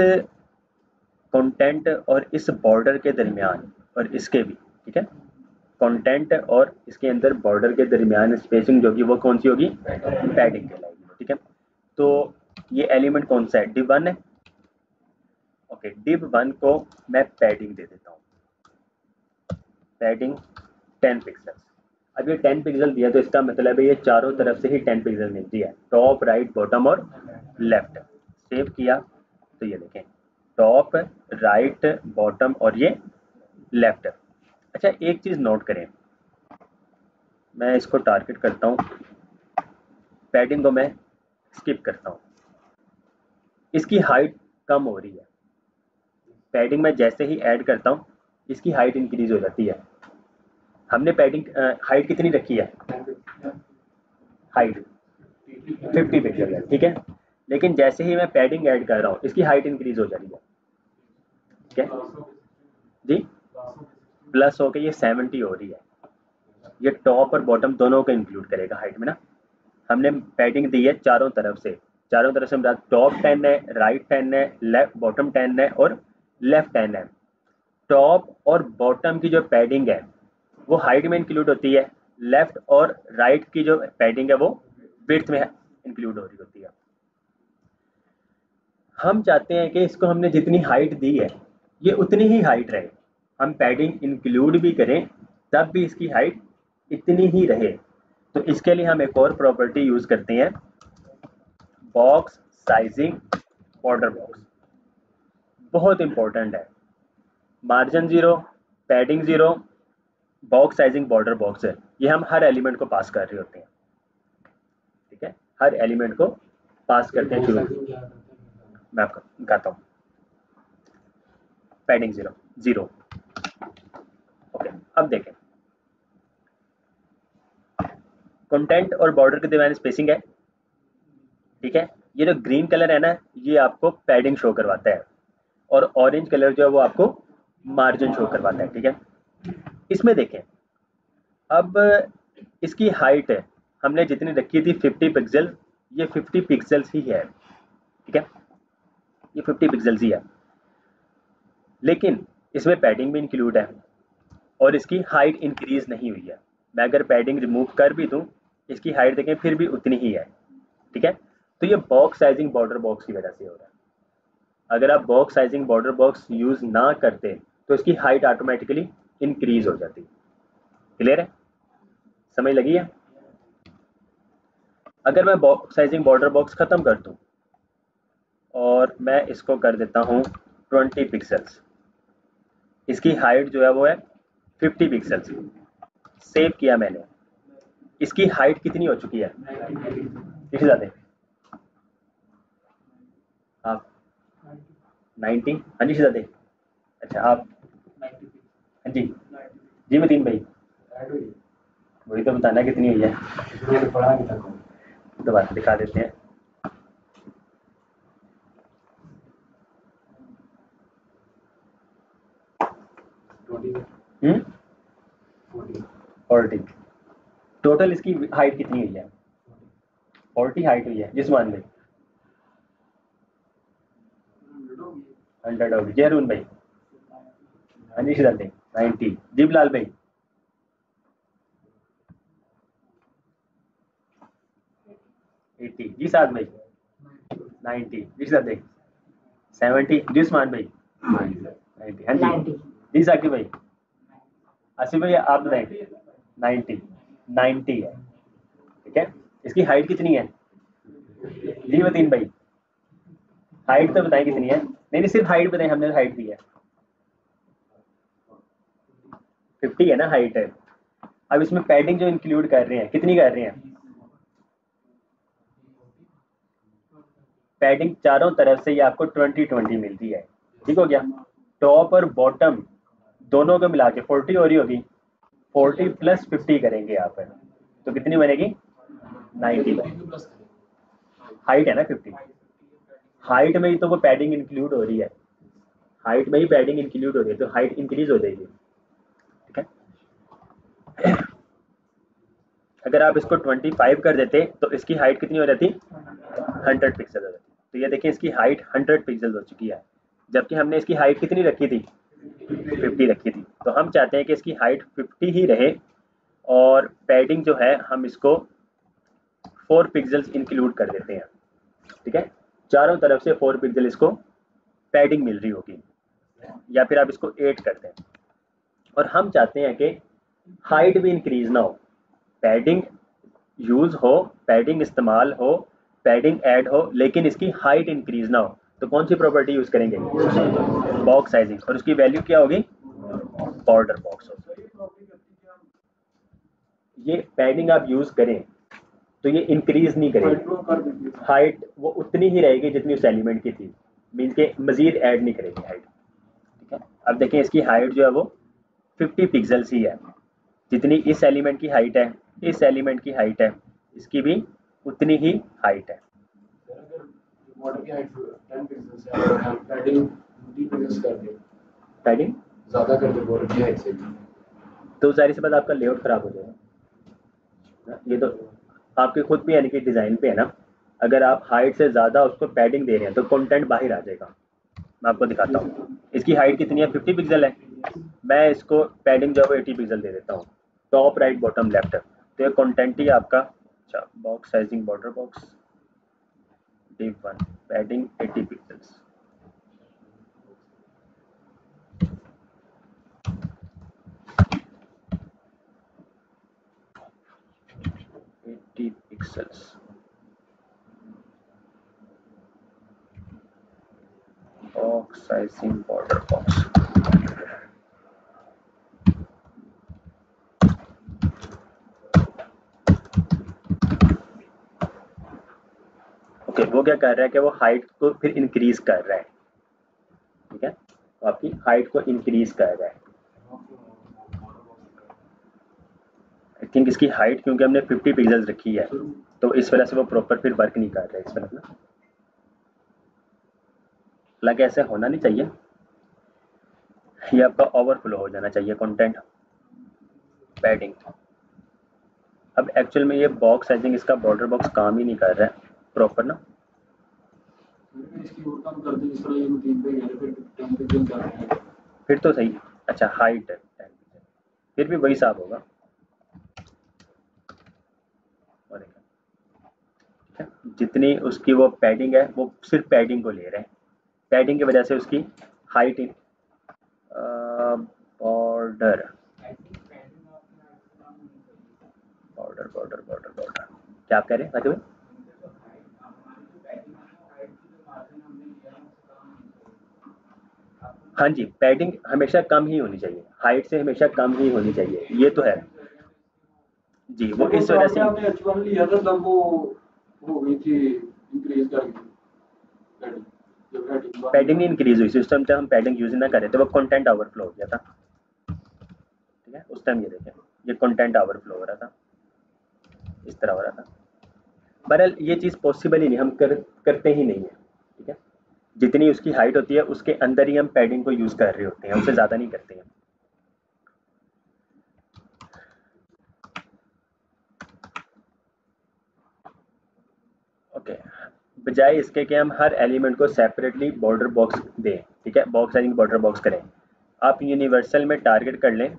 कंटेंट और इस बॉर्डर के दरमियान और इसके भी, ठीक है, कंटेंट और इसके अंदर बॉर्डर के दरमियान स्पेसिंग जो होगी वो कौन सी होगी? पैडिंग कहलाएगी। ठीक है, तो ये एलिमेंट कौन सा है? डिव 1 है। ओके, डिव 1 को मैं पैडिंग दे देता हूँ, पैडिंग 10 पिक्सल्स। अब ये 10 पिक्सल दिया तो इसका मतलब है ये चारों तरफ से ही 10 पिक्सल मिलती है, टॉप राइट बॉटम और लेफ्ट। सेव किया तो ये देखें टॉप राइट बॉटम और ये लेफ्ट। अच्छा, एक चीज़ नोट करें, मैं इसको टारगेट करता हूँ, पैडिंग को मैं स्किप करता हूँ, इसकी हाइट कम हो रही है। पैडिंग में जैसे ही ऐड करता हूँ इसकी हाइट इंक्रीज हो जाती है। हमने पैडिंग हाइट कितनी रखी है? हाइट 50 पिक्सल है। ठीक है, लेकिन जैसे ही मैं पैडिंग ऐड कर रहा हूँ इसकी हाइट इंक्रीज हो जा रही है। ठीक है जी, प्लस होके ये 70 हो रही है। ये टॉप और बॉटम दोनों को इंक्लूड करेगा हाइट में ना। हमने पैडिंग दी है चारों तरफ से, चारों तरफ से टॉप 10 है, राइट 10 है, लेफ्ट बॉटम 10 है और लेफ्ट 10 है। टॉप और बॉटम की जो पैडिंग है वो हाइट में इंक्लूड होती है, लेफ्ट और राइट की जो पैडिंग है वो विड्थ में इंक्लूड हो रही होती है। हम चाहते हैं कि इसको हमने जितनी हाइट दी है ये उतनी ही हाइट रहे, हम पैडिंग इंक्लूड भी करें तब भी इसकी हाइट इतनी ही रहे। तो इसके लिए हम एक और प्रॉपर्टी यूज करते हैं, बॉक्स साइजिंग बॉर्डर बॉक्स। बहुत इंपॉर्टेंट है, margin 0, padding 0, box sizing border box है, ये हम हर एलिमेंट को पास कर रहे होते हैं। ठीक है, हर एलिमेंट को पास करते हैं शुरू। मैं आपको दिखाता हूँ, पैडिंग 0। ओके, अब देखें कंटेंट और बॉर्डर के दरमियान स्पेसिंग है। ठीक है, ये जो ग्रीन कलर है ना ये आपको पैडिंग शो करवाता है और ऑरेंज कलर जो है वो आपको मार्जिन शो करवाता है। ठीक है, इसमें देखें अब इसकी हाइट है हमने जितनी रखी थी 50 पिक्सल, ये 50 पिक्सल्स ही है। ठीक है, ये 50 पिक्सल्स ही है, लेकिन इसमें पैडिंग भी इंक्लूड है और इसकी हाइट इंक्रीज नहीं हुई है, मैं अगर पैडिंग रिमूव कर भी दूँ, इसकी हाइट देखें फिर भी उतनी ही है, ठीक है। तो ये बॉक्स साइजिंग बॉर्डर बॉक्स की वजह से हो रहा है। अगर आप box sizing border box use ना करते तो इसकी हाइट ऑटोमेटिकली इंक्रीज हो जाती। क्लियर है, समझ लगी है। अगर मैं बॉक्स साइजिंग बॉर्डर बॉक्स ख़त्म कर दूँ और मैं इसको कर देता हूँ 20 पिक्सल्स, इसकी हाइट जो है वो है 50 पिक्सल्स, सेव किया मैंने, इसकी हाइट कितनी हो चुकी है, कितनी ज़्यादा आप 90, हाँ जी ज़्यादा, अच्छा आप, हाँ जी जी मतीन भाई, वही तो बताना कितनी हुई है, तो बात दिखा देते हैं। हम्म 40 टोटल इसकी हाइट कितनी हुई है, 40 हाइट हुई है जिसमान भाई, 100 होगी। जयरून भाई, हाँ जी शिदात भाई 90, जी बिलाल भाई 80, जी साद भाई 90, जी शिदात भाई 70, जी उस्मान भाई 90, हाँ जी जी साकिब भाई, आसिफ भाई आप बताएं 90 है, ठीक है। इसकी हाइट कितनी है जी वतीन भाई, हाइट तो बताएं कितनी है, नहीं नहीं सिर्फ हाइट बताएं, हमने हाइट दी है 50 है ना हाइट है। अब इसमें पैडिंग जो इंक्लूड कर रहे हैं कितनी कर रहे हैं, पैडिंग चारों तरफ से ये आपको 20-20 मिलती है, ठीक हो गया। टॉप और बॉटम दोनों को मिला के 40 हो रही होगी, 40 प्लस 50 करेंगे यहाँ पर तो कितनी बनेगी 90, हाइट है ना 50, हाइट में ही तो वो पैडिंग इंक्लूड हो रही है, हाइट में ही पैडिंग इंक्लूड हो रही है तो हाइट इंक्रीज हो जाएगी, ठीक है। अगर आप इसको 25 कर देते तो इसकी हाइट कितनी हो जाती 100 पिक्सल हो जाती। तो ये देखिए इसकी हाइट 100 पिक्सल हो चुकी है, जबकि हमने इसकी हाइट कितनी रखी थी 50 रखी थी। तो हम चाहते हैं कि इसकी हाइट 50 ही रहे और पैडिंग जो है हम इसको 4 पिक्सल्स इंक्लूड कर देते हैं, ठीक है। चारों तरफ से 4 पिक्सल इसको पैडिंग मिल रही होगी, या फिर आप इसको 8 करते हैं। और हम चाहते हैं कि हाइट भी इंक्रीज ना हो, पैडिंग यूज हो, पैडिंग इस्तेमाल हो, पैडिंग ऐड हो, लेकिन इसकी हाइट इंक्रीज ना हो। तो कौन सी प्रॉपर्टी यूज करेंगे बॉक्स साइजिंग, और उसकी वैल्यू क्या होगी बॉर्डर बॉक्स होगी। ये पैडिंग आप यूज करें तो ये इंक्रीज नहीं करेगी, हाइट वो उतनी ही रहेगी जितनी उस एलिमेंट की थी, मीन के मजीद ऐड नहीं करेगी हाइट, ठीक है। अब देखें इसकी हाइट जो है वो 50 पिक्सल्स ही है, जितनी इस एलिमेंट की हाइट है, इस एलिमेंट की हाइट है, इसकी भी उतनी ही हाइट है। पैडिंग ज्यादा कर दे बॉर्डर की हाइट से तो जाहिर सी बात आपका लेआउट खराब हो जाएगा। ये तो आपके खुद भी यानी कि डिज़ाइन पे है ना, अगर आप हाइट से ज़्यादा उसको पैडिंग दे रहे हैं तो कंटेंट बाहर आ जाएगा। मैं आपको दिखाता हूँ, इसकी हाइट कितनी है 50 पिक्सल है, मैं इसको पैडिंग जो है वो 80 पिक्सल दे देता हूँ, टॉप राइट बॉटम लेफ्ट, तो ये कंटेंट ही आपका। अच्छा box sizing border box div 1 padding 80 pixels, pixels box sizing border box. Okay वो क्या कर रहा है कि वो हाइट को फिर इंक्रीज कर रहा है, ठीक है, तो आपकी हाइट को इंक्रीज कर रहा है। आई थिंक इसकी हाइट क्योंकि हमने 50 पिक्सल्स रखी है तो इस वजह से वो प्रॉपर फिर वर्क नहीं कर रहा है इस वजह से। हालांकि ऐसे होना नहीं चाहिए, ये आपका ओवरफ्लो हो जाना चाहिए कंटेंट पैडिंग। अब एक्चुअल में ये बॉक्स साइजिंग इसका बॉर्डर बॉक्स काम ही नहीं कर रहा है प्रॉपर ना, फिर तो सही। अच्छा हाइट है फिर भी वही हिसाब होगा, जितनी उसकी वो पैडिंग है वो सिर्फ पैडिंग को ले रहे हैं, पैडिंग की वजह से उसकी height in border border border border border क्या आप कह रहे हैं भाई? हाँ जी, पैडिंग हमेशा कम ही होनी चाहिए, हाइट से हमेशा कम ही होनी चाहिए, ये तो है जी। वो इस वजह से आपने H1 लिया था तब वो हो गई थी, इंक्रीज कर गई जब हेडिंग पैडिंग नहीं इंक्रीज हुई, सिस्टम जब हम पैडिंग यूज ना करें तो वो कंटेंट ओवरफ्लो हो गया था, ठीक है। उस टाइम ये देखें, ये कंटेंट ओवरफ्लो हो रहा था, इस तरह हो रहा था। बहरहाल ये चीज़ पॉसिबल ही नहीं, हम करते ही नहीं है, ठीक है। जितनी उसकी हाइट होती है उसके अंदर ही हम पैडिंग को यूज कर रहे होते हैं, उससे ज़्यादा नहीं करते हैं। ओके, बजाय इसके कि हम हर एलिमेंट को सेपरेटली बॉर्डर बॉक्स दें, ठीक है, बॉक्स साइजिंग बॉर्डर बॉक्स करें, आप यूनिवर्सल में टारगेट कर लें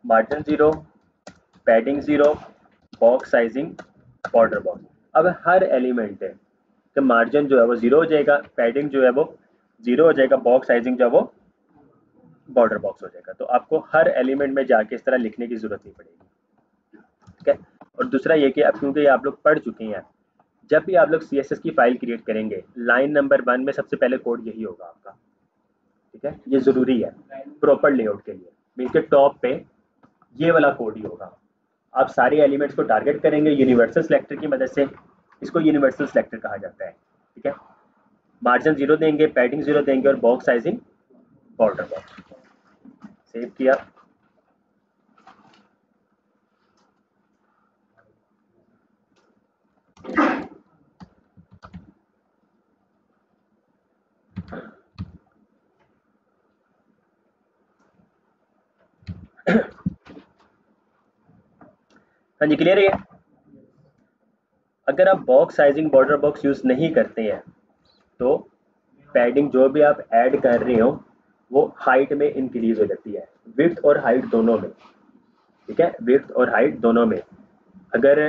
margin 0, padding 0, box sizing border box. अब हर एलिमेंट है कि मार्जिन जो है वो 0 हो जाएगा, पैडिंग जो है वो 0 हो जाएगा, बॉक्स साइजिंग जो है वो बॉर्डर बॉक्स हो जाएगा। तो आपको हर एलिमेंट में जाके इस तरह लिखने की जरूरत नहीं पड़ेगी, ठीक है। और दूसरा ये कि अब क्योंकि आप लोग पढ़ चुके हैं, जब भी आप लोग CSS की फाइल क्रिएट करेंगे, लाइन नंबर 1 में सबसे पहले कोड यही होगा आपका, ठीक है। ये जरूरी है प्रॉपर लेआउट के लिए, मीन के टॉप पे ये वाला कोड ही होगा। आप सारे एलिमेंट्स को टारगेट करेंगे यूनिवर्सल सिलेक्टर की मदद से, इसको यूनिवर्सल सिलेक्टर कहा जाता है, ठीक है। मार्जिन 0 देंगे, पैडिंग 0 देंगे और box sizing border box. Save किया, हाँ जी क्लियर है। अगर आप box sizing border box use नहीं करते हैं तो पैडिंग जो भी आप ऐड कर रहे हो वो हाइट में इंक्रीज हो जाती है, विड्थ और हाइट दोनों में, ठीक है, विड्थ और हाइट दोनों में। अगर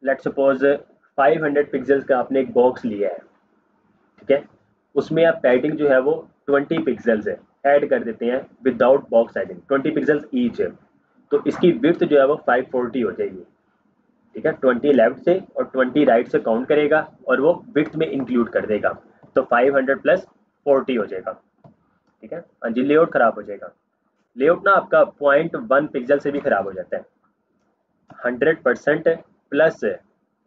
लेट सपोज 500 पिक्सल्स का आपने एक बॉक्स लिया है, ठीक है, उसमें आप पैडिंग जो है वो 20 पिक्सल्स है ऐड कर देते हैं without box sizing, 20 pixels each है, तो इसकी विड्थ जो है वो 540 हो जाएगी, ठीक है। 20 लेफ्ट से और 20 राइट से काउंट करेगा और वो विड्थ में इंक्लूड कर देगा, तो 500 प्लस 40 हो जाएगा, ठीक है। हाँ जी, लेआउट खराब हो जाएगा, लेआउट ना आपका 0.1 पिक्सल से भी खराब हो जाता है, 100% प्लस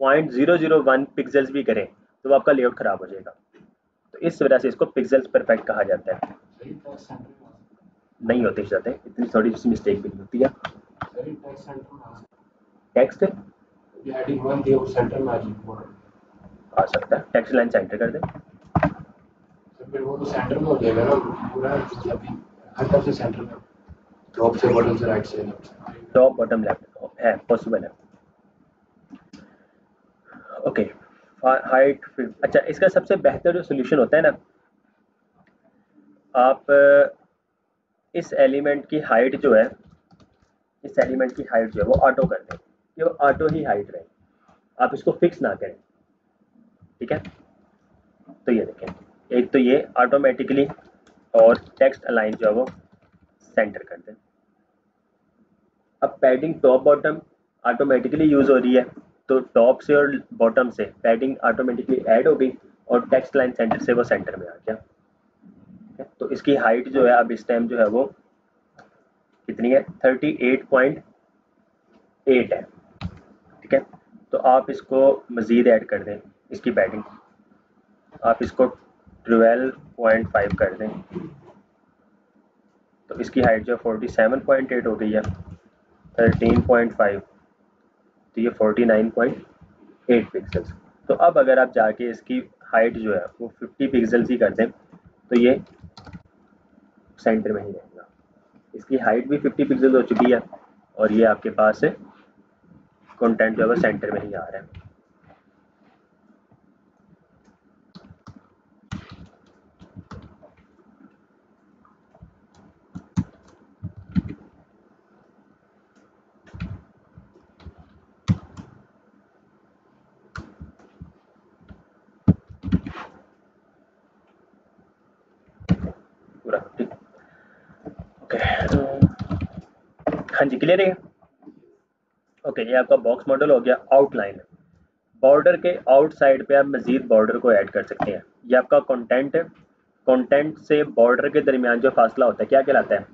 0.001 पिक्सल्स भी करें तो वो आपका लेआउट खराब हो जाएगा। तो इस वजह से इसको पिक्सल्स परफेक्ट कहा जाता है। नहीं होते जाते, इतनी थोड़ी सी मिस्टेक भी नहीं होती है। टेक्स्ट आ सकता है, टेक्स्ट लाइन सेंटर कर दे, फिर वो तो सेंटर में हो जाएगा ना पूरा, हर तरफ से सेंटर में, टॉप से बॉटम से राइट से, टॉप बॉटम लेफ्ट है, पॉसिबल है। Okay, height. अच्छा, इसका सबसे बेहतर जो सोल्यूशन होता है ना, आप इस एलिमेंट की हाइट जो है, इस एलिमेंट की हाइट जो है वो ऑटो कर दें कि वो ऑटो ही हाइट रहे, आप इसको फिक्स ना करें, ठीक है। तो ये देखें, एक तो ये ऑटोमेटिकली, और टेक्स्ट अलाइन जो है वो सेंटर कर दें। अब padding top bottom automatically use हो रही है, तो टॉप से और बॉटम से पैडिंग ऑटोमेटिकली ऐड हो गई और टेक्स्ट लाइन सेंटर से वो सेंटर में आ गया, ठीक है। तो इसकी हाइट जो है अब इस टाइम जो है वो कितनी है, 38.8 है, ठीक है। तो आप इसको मज़ीद ऐड कर दें, इसकी पैडिंग आप इसको 12.5 कर दें, तो इसकी हाइट जो 47.8 हो गई है, 13.5, तो ये 49.8 पिक्सल्स। तो अब अगर आप जाके इसकी हाइट जो है वो 50 पिक्सल्स ही कर दें तो ये सेंटर में ही रहेगा, इसकी हाइट भी 50 पिक्सल हो चुकी है और ये आपके पास कंटेंट जो है वो सेंटर में ही आ रहा है। हाँ जी, क्लियर है। ओके, ये आपका बॉक्स मॉडल हो गया। आउटलाइन, बॉर्डर के आउटसाइड पे आप मजीद बॉर्डर को ऐड कर सकते हैं। ये आपका कंटेंट है। कंटेंट से बॉर्डर के दरमियान जो फासला होता है क्या कहलाता है?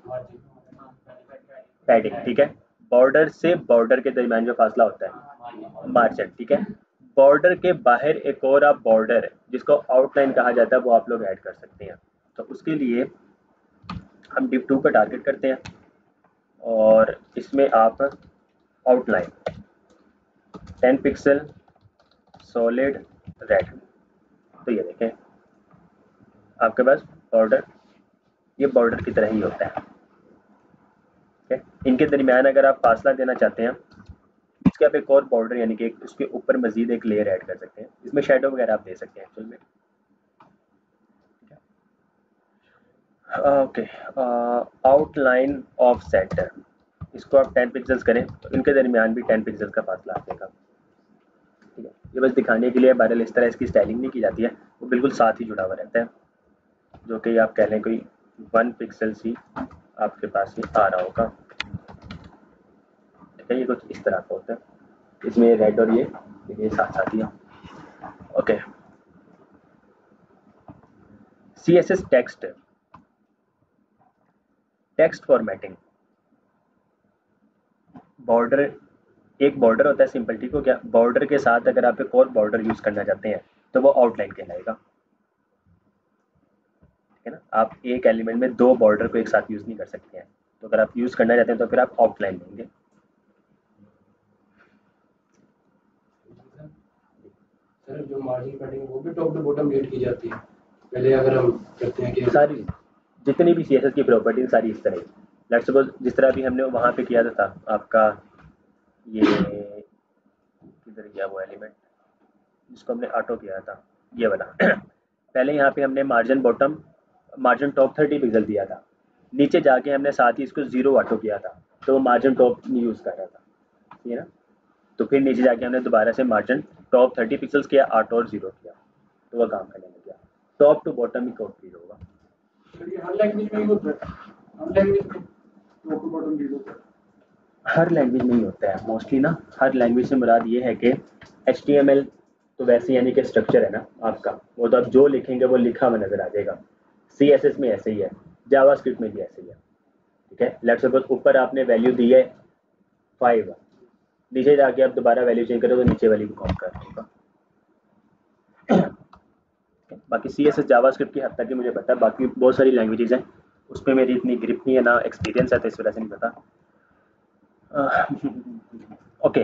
पैडिंग, ठीक है। बॉर्डर से बॉर्डर के दरमियान जो फासला होता है मार्जिन, ठीक है। बॉर्डर के बाहर एक और आप बॉर्डर जिसको आउटलाइन कहा जाता है वो आप लोग ऐड कर सकते हैं। तो उसके लिए हम डिव 2 का टारगेट करते हैं और इसमें आप आउटलाइन 10 पिक्सल सॉलिड रेड, तो ये देखें आपके पास बॉर्डर ये बॉर्डर की तरह ही होता है। ठीक है, इनके दरमियान अगर आप फासला देना चाहते हैं इसके आप एक और बॉर्डर यानी कि उसके ऊपर मजीद एक लेयर ऐड कर सकते हैं। इसमें शेडो वगैरह आप दे सकते हैं एक्चुअल में। ओके, आउटलाइन ऑफ सेंटर, इसको आप 10 पिक्सल्स करें तो इनके दरमियान भी 10 पिक्सल का फासला आ जाएगा। ठीक है, ये बस दिखाने के लिए बहरहाल इस तरह इसकी स्टाइलिंग नहीं की जाती है, वो बिल्कुल साथ ही जुड़ा हुआ रहता है, जो कि आप कह लें कोई 1 पिक्सल ही आपके पास ये आ रहा होगा। ठीक है, ये कुछ इस तरह का होता है, इसमें रेड और ये साथ साथ ही। Okay, CSS text, text formatting, border, एक बॉर्डर होता है सिंपल, ठीक हो गया। बॉर्डर के साथ अगर आप एक और बॉर्डर यूज करना चाहते हैं तो वो आउटलाइन कहलाएगा। ठीक है ना, आप एक एलिमेंट में 2 बॉर्डर को एक साथ यूज नहीं कर सकते हैं, तो अगर आप यूज करना चाहते हैं तो फिर आप आउटलाइन लेंगे। सर जो मार्जिन कटिंग वो भी टॉप टू बॉटम रीड की जाती है पहले, अगर हम करते हैं कि सारी जितनी भी CSS की प्रॉपर्टी सारी इस तरह, लेट्स सपोज जिस तरह भी हमने वहाँ पे किया था आपका, ये किधर गया वो एलिमेंट जिसको हमने ऑटो किया था, ये वाला पहले यहाँ पे हमने margin bottom margin top 30 pixel दिया था, नीचे जाके हमने साथ ही इसको 0 ऑटो किया था, तो वो मार्जिन टॉप नहीं यूज़ कर रहा था, ठीक है ना। तो फिर नीचे जाके हमने दोबारा से मार्जिन टॉप 30 पिक्सल्स किया, ऑटो और 0 किया, तो वह काम करने लग गया। टॉप टू बॉटम ही कोड रीड होगा। हर लैंग्वेज में ही होता है, हर लैंग्वेज में टॉप टू बॉटम रीड होता है। हर लैंग्वेज में ही होता है मोस्टली ना। हर लैंग्वेज से मुराद ये है कि HTML तो वैसे यानी कि स्ट्रक्चर है ना आपका, वो तो आप जो लिखेंगे वो लिखा हुआ नजर आ जाएगा। CSS में ऐसे ही है, जावास्क्रिप्ट में भी ऐसे ही है। ठीक है, लेट्स सपोज ऊपर आपने वैल्यू दी है 5, नीचे जाके आप दोबारा वैल्यू चेंज करो तो नीचे वाली को काउंट कर देगा। बाकी CSS जावास्क्रिप्ट की हद तक ही मुझे पता है, बाकी बहुत सारी लैंग्वेजेस हैं उस पर मेरी इतनी ग्रिप नहीं है ना एक्सपीरियंस है, तो इस वजह से नहीं पता। ओके,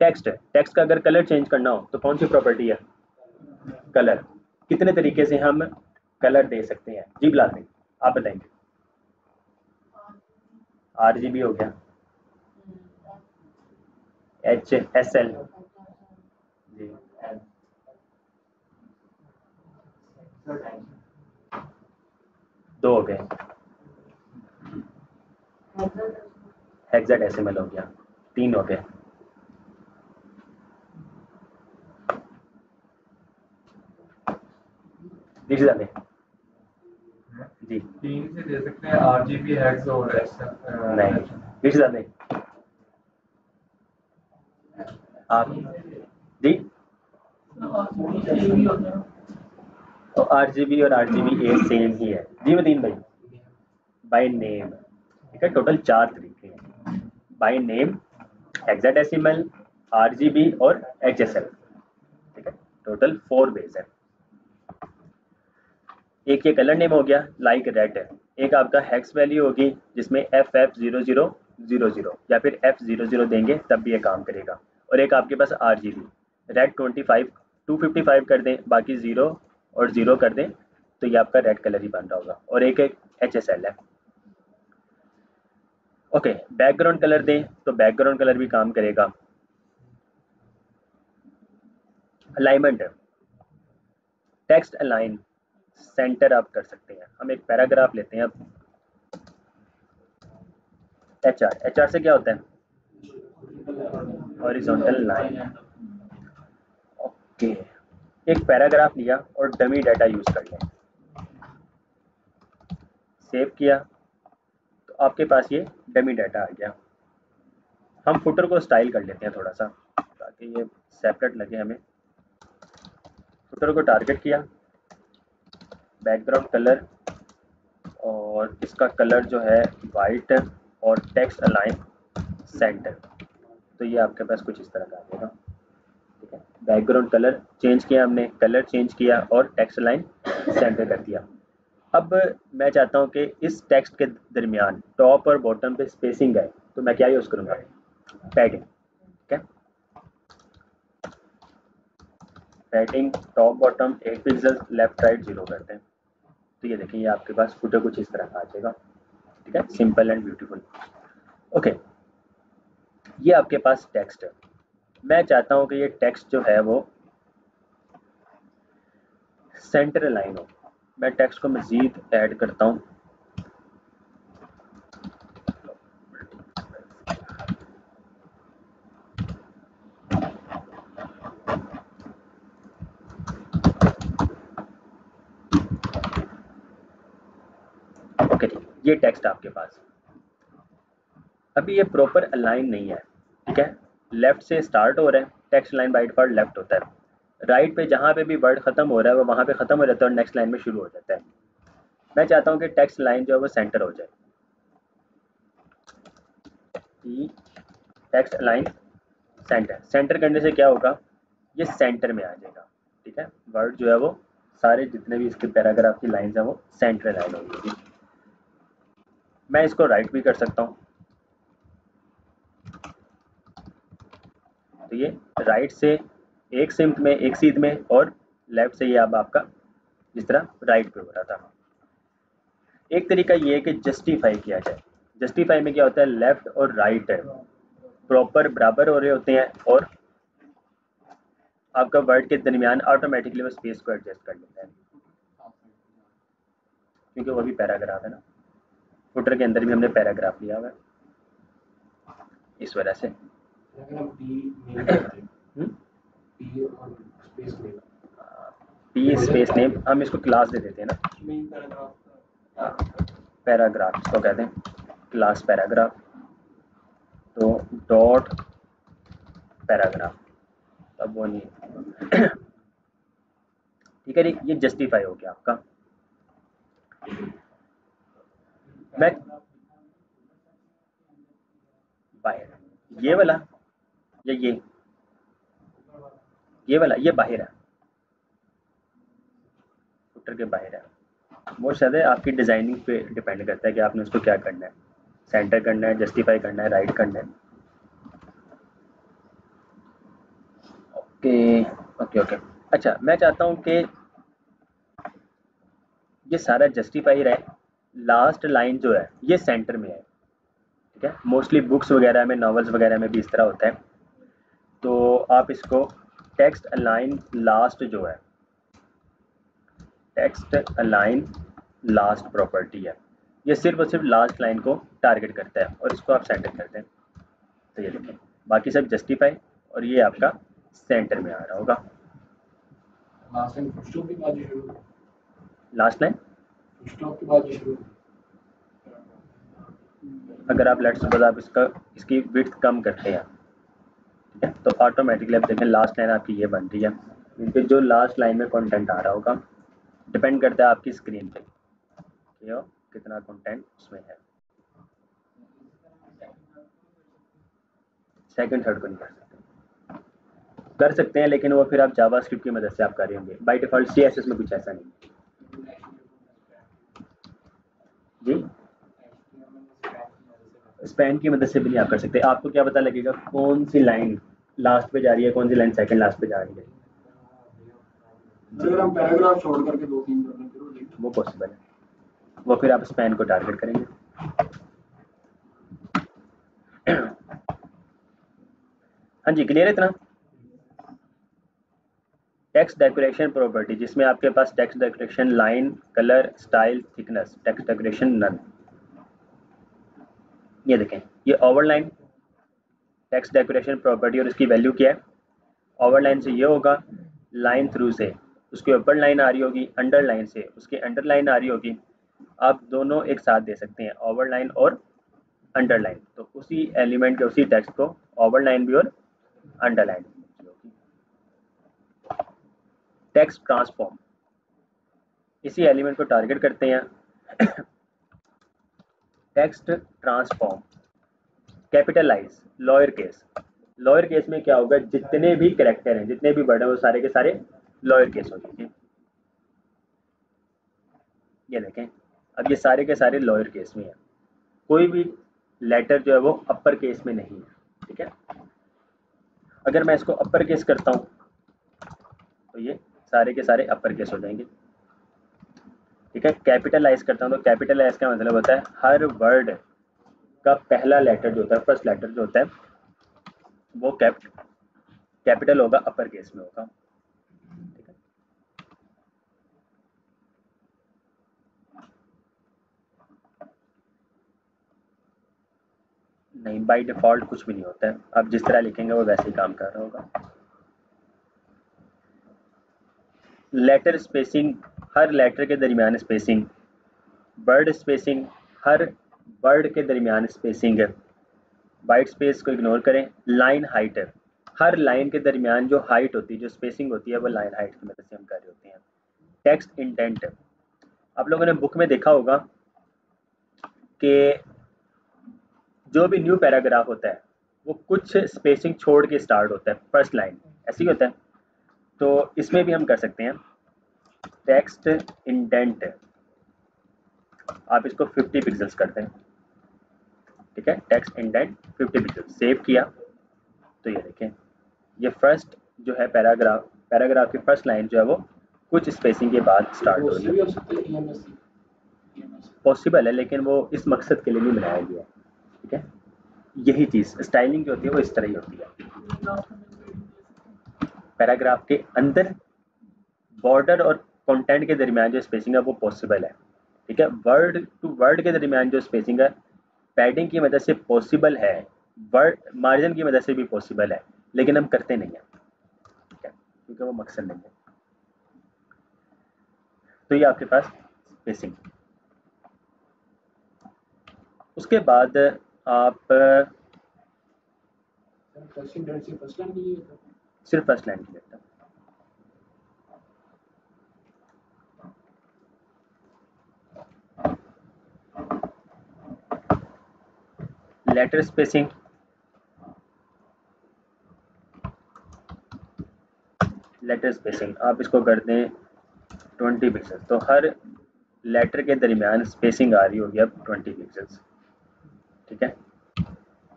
टेक्स्ट, टेक्स्ट का अगर कलर चेंज करना हो तो कौन सी प्रॉपर्टी है? कलर। कितने तरीके से हम कलर दे सकते हैं? जी बिलाल भाई आप बताएंगे। RGB हो गया, HSL जी, 2 हो गए, हेक्साडेसिमल हो गया, 3 हो गए, जी 3 से दे सकते हैं, RGB हेक्स और नहीं आप जी, तो RGB और RGBA सेम ही है जी वतीन भाई, बाय नेम। ठीक है, टोटल 4 तरीके हैं, बाय नेम, हेक्साडेसिमल, RGB और HSL। ठीक है, टोटल 4 वेज है। एक ये कलर नेम हो गया लाइक रेड है, एक आपका हेक्स वैल्यू होगी जिसमें FF0000 या फिर F00 देंगे तब भी ये काम करेगा, और एक आपके पास RGB रेड 255 कर दें, बाकी 0 और 0 कर दें तो ये आपका रेड कलर ही बन रहा होगा, और एक HSL है। ओके, बैकग्राउंड कलर दें तो बैकग्राउंड कलर भी काम करेगा। अलाइनमेंट, टेक्स्ट अलाइन सेंटर आप कर सकते हैं। हम एक पैराग्राफ लेते हैं अब, HR से क्या होता है? Horizontal line. ओके, एक पैराग्राफ लिया और डमी डाटा यूज कर लें, सेव किया तो आपके पास ये डमी डाटा आ गया। हम फुटर को स्टाइल कर लेते हैं थोड़ा सा ताकि ये सेपरेट लगे हमें। फुटर को टारगेट किया, बैकग्राउंड कलर और इसका कलर जो है वाइट और टेक्स्ट अलाइन सेंटर। तो ये आपके पास कुछ इस तरह का आ जाएगा, ठीक है। बैकग्राउंड कलर चेंज किया हमने, कलर चेंज किया और टेक्स्ट अलाइन सेंटर कर दिया। अब मैं चाहता हूँ कि इस टेक्स्ट के दरमियान टॉप और बॉटम पे स्पेसिंग है, तो मैं क्या यूज़ करूँगा, पैडिंग, ठीक है। Padding top bottom 8 pixel, left right 0 करते हैं। तो ये देखिए ये आपके पास फुटर कुछ इस तरह का आ जाएगा, ठीक है, सिंपल एंड ब्यूटीफुल। ओके, ये आपके पास टेक्स्ट है। मैं चाहता हूँ कि ये टेक्स्ट जो है वो सेंटर लाइन हो। मैं टेक्स्ट को मज़ीद ऐड करता हूँ, ओके ठीक, ये टेक्स्ट आपके पास अभी ये प्रॉपर अलाइन नहीं है, ठीक है। लेफ्ट से स्टार्ट हो रहा है, text line by default left होता है, राइट पे जहाँ पे भी वर्ड खत्म हो रहा है वो वहाँ पे खत्म हो जाता है और नेक्स्ट लाइन में शुरू हो जाता है। मैं चाहता हूँ कि टेक्स्ट लाइन जो है वो सेंटर हो जाए, टेक्स्ट लाइन सेंटर। सेंटर करने से क्या होगा, ये सेंटर में आ जाएगा, ठीक है। वर्ड जो है वो सारे जितने भी इसके पैराग्राफ की लाइंस हैं वो सेंटर लाइन होगी। मैं इसको राइट भी कर सकता हूँ, तो ये राइट से एक सिम्त में, एक सीध में, और लेफ्ट से ये अब आपका जिस तरह राइट पे हो रहा था। एक तरीका ये है कि जस्टिफाई किया जाए। जस्टिफाई में क्या होता है, लेफ्ट और राइट है प्रॉपर बराबर हो रहे होते हैं और आपका वर्ड के दरमियान ऑटोमेटिकली वो स्पेस को एडजस्ट कर लेता है, क्योंकि वो भी पैराग्राफ है ना। फुटर के अंदर भी हमने पैराग्राफ लिया हुआ है, इस वजह से पी स्पेस नेम हम इसको क्लास दे देते हैं ना, पैराग्राफ इसको कहते हैं, क्लास पैराग्राफ। तो डॉट पैराग्राफ, अब वो नहीं ठीक है। ये जस्टिफाई हो गया आपका। मैं बाहर ये वाला या ये वाला ये बाहर है, फुटर के बाहर है। वो शायद आपकी डिजाइनिंग पे डिपेंड करता है कि आपने उसको क्या करना है, सेंटर करना है, जस्टिफाई करना है, राइट करना है। Okay okay okay. अच्छा, मैं चाहता हूँ कि ये सारा जस्टिफाई रहे, लास्ट लाइन जो है ये सेंटर में है, ठीक है। मोस्टली बुक्स वगैरह में, नॉवेल्स वगैरह में भी इस तरह होता है। तो आप इसको टेक्स्ट अलाइन लास्ट जो है, टेक्स्ट अलाइन लास्ट प्रॉपर्टी है, ये सिर्फ और सिर्फ लास्ट लाइन को टारगेट करता है और इसको आप सेंटर करते हैं। तो ये देखें बाकी सब जस्टिफाई और ये आपका सेंटर में आ रहा होगा। लास्ट लाइन अगर आप लेट्स सपोज आप इसकी विड्थ कम करते हैं, ठीक है, तो ऑटोमेटिकली आप देखें लास्ट लाइन आपकी ये बन रही है, क्योंकि जो लास्ट लाइन में कंटेंट आ रहा होगा डिपेंड करता है आपकी स्क्रीन पे कि कितना कंटेंट उसमें है। सेकंड थर्ड को नहीं कर सकते हैं, लेकिन वो फिर आप जावास्क्रिप्ट की मदद से आप कर रहे होंगे। बाय डिफॉल्ट सीएसएस में कुछ ऐसा नहीं जी, स्पैन की मदद से भी नहीं आप कर सकते। आपको क्या पता लगेगा कौन सी लाइन लास्ट पे जा रही है, कौन सी लाइन सेकंड लास्ट पे जा रही है। अगर हम पैराग्राफ छोड़ करके 2-3 कर लें तो वो पॉसिबल है, वो फिर आप स्पैन को टारगेट करेंगे। हाँ जी, क्लियर है इतना। टेक्स्ट डेकोरेशन प्रॉपर्टी, जिसमें आपके पास text decoration, line, colour, style, thickness, text decoration none. ये देखें ये ओवरलाइन टेक्स्ट डेकोरेशन प्रॉपर्टी और इसकी वैल्यू क्या है। ओवरलाइन से ये होगा, लाइन थ्रू से उसके ऊपर लाइन आ रही होगी, अंडरलाइन से उसके अंडरलाइन आ रही होगी। आप दोनों एक साथ दे सकते हैं, ओवरलाइन और अंडरलाइन, तो उसी एलिमेंट के उसी टेक्स्ट को ओवरलाइन भी और अंडरलाइन भी होगी। टेक्स्ट ट्रांसफॉर्म, इसी एलिमेंट को टारगेट करते हैं। Text transform, capitalise, lower case में क्या होगा, जितने भी कैरेक्टर हैं, जितने भी वर्ड हैं, वो सारे के सारे लोअर केस हो जाएंगे। ये देखें, अब ये सारे के सारे लोअर केस में है, कोई भी लेटर जो है वो अपर केस में नहीं है। ठीक है, अगर मैं इसको अपर केस करता हूँ तो ये सारे के सारे अपर केस हो जाएंगे। ठीक है, कैपिटलाइज करता हूँ तो कैपिटलाइज का मतलब होता है हर वर्ड का पहला लेटर जो होता है, फर्स्ट लेटर जो होता है वो कैपिटल होगा, अपर केस में होगा। ठीक है, नहीं, बाय डिफॉल्ट कुछ भी नहीं होता है, आप जिस तरह लिखेंगे वो वैसे ही काम कर रहा होगा। लेटर स्पेसिंग, हर लेटर के दरमियान स्पेसिंग। वर्ड स्पेसिंग, हर वर्ड के दरमियान स्पेसिंग है। वाइट स्पेस को इग्नोर करें। लाइन हाइट, हर लाइन के दरमियान जो हाइट होती है, जो स्पेसिंग होती है, वो लाइन हाइट की मदद से हम कर रहे होते हैं। टेक्स्ट इंडेंट, आप लोगों ने बुक में देखा होगा कि जो भी न्यू पैराग्राफ होता है वो कुछ स्पेसिंग छोड़ के स्टार्ट होता है, फर्स्ट लाइन ऐसे ही होता है। तो इसमें भी हम कर सकते हैं टेक्स्ट इंडेंट, आप इसको 50 पिक्सल्स करते हैं। ठीक है, टेक्स्ट इंडेंट 50 पिक्सल, सेव किया तो ये देखें, ये फर्स्ट जो है पैराग्राफ की फर्स्ट लाइन जो है वो कुछ स्पेसिंग के बाद स्टार्ट हो रही है। पॉसिबल है, लेकिन वो इस मकसद के लिए नहीं बनाया गया है। ठीक है, यही चीज़ स्टाइलिंग जो होती है वो इस तरह ही होती है। पैराग्राफ के अंदर बॉर्डर और कंटेंट के दरमियान जो स्पेसिंग है वो पॉसिबल है। ठीक है, वर्ड टू वर्ड के दरमियान जो स्पेसिंग है पैडिंग की मदद से पॉसिबल है, वर्ड मार्जिन की मदद से भी पॉसिबल है, लेकिन हम करते नहीं हैं। ठीक है, क्योंकि वो मकसद नहीं है। तो ये आपके पास स्पेसिंग। उसके बाद आप सिर्फ फर्स्ट लाइन की लेता, लेटर स्पेसिंग, लेटर स्पेसिंग आप इसको कर दें 20 पिक्सल, तो हर लेटर के दरमियान स्पेसिंग आ रही होगी अब 20 पिक्सल्स। ठीक है,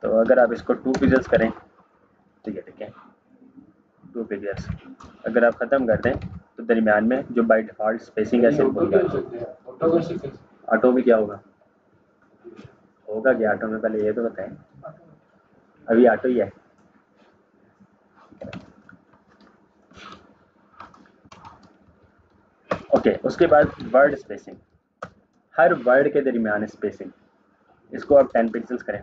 तो अगर आप इसको 2 पिक्सल्स करें तो ये देखें 2 पिक्सल्स, अगर आप ख़त्म कर दें तो दरमियान में जो बाय डिफ़ॉल्ट स्पेसिंग है सिर्फ होगा। ऑटो में क्या होगा क्या ऑटो में, पहले ये तो बताएं, अभी ऑटो ही है। ओके, उसके बाद वर्ड स्पेसिंग, हर वर्ड के दरमियान स्पेसिंग, इसको आप 10 पिक्सल्स करें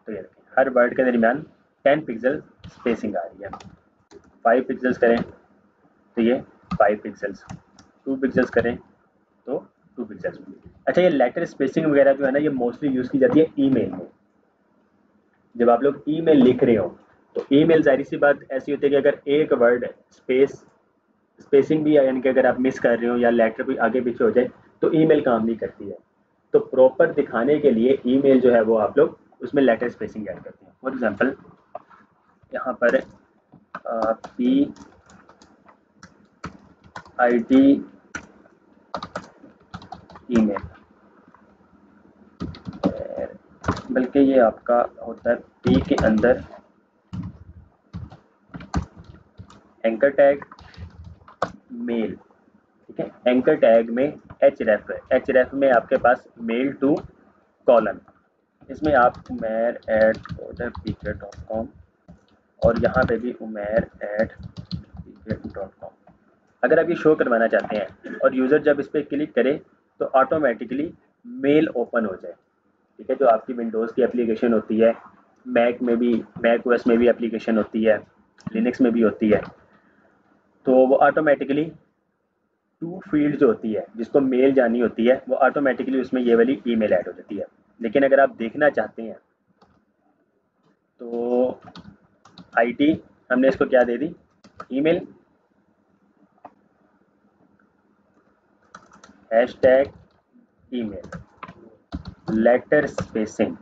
तो ये देखें हर वर्ड के दरमियान 10 पिक्सल स्पेसिंग आ रही है। 5 पिक्सल्स करें तो ये 5 पिक्सल्स, 2 पिक्सल्स करें तो 2 पिक्सल्स। अच्छा, ये लेटर स्पेसिंग वगैरह जो है ना, ये मोस्टली यूज़ की जाती है ईमेल में। जब आप लोग ईमेल लिख रहे हो तो ईमेल जाहिर सी बात ऐसी होती है कि अगर एक वर्ड स्पेसिंग भी, यानी कि अगर आप मिस कर रहे हो या लेटर भी आगे पीछे हो जाए तो ईमेल काम नहीं करती है। तो प्रॉपर दिखाने के लिए ईमेल जो है वो आप लोग उसमें लेटर स्पेसिंग ऐड करते हैं। फॉर एग्जांपल यहाँ पर PID ईमेल, बल्कि ये आपका होता है P के अंदर एंकर टैग मेल। ठीक है, एंकर टैग में href में आपके पास मेल टू कॉलन, इसमें आप umair@coderpk.com और यहाँ पे भी umair@pk.com, अगर आप ये शो करवाना चाहते हैं और यूज़र जब इस पर क्लिक करे तो ऑटोमेटिकली मेल ओपन हो जाए। ठीक है, जो आपकी विंडोज़ की एप्लीकेशन होती है, मैक ओएस में भी एप्लीकेशन होती है, लिनक्स में भी होती है, तो वो ऑटोमेटिकली टू फील्ड जो होती है जिसको मेल जानी होती है वो ऑटोमेटिकली उसमें ये वाली ईमेल ऐड हो जाती है। लेकिन अगर आप देखना चाहते हैं तो आईडी हमने इसको क्या दे दी, email, hashtag email, letter spacing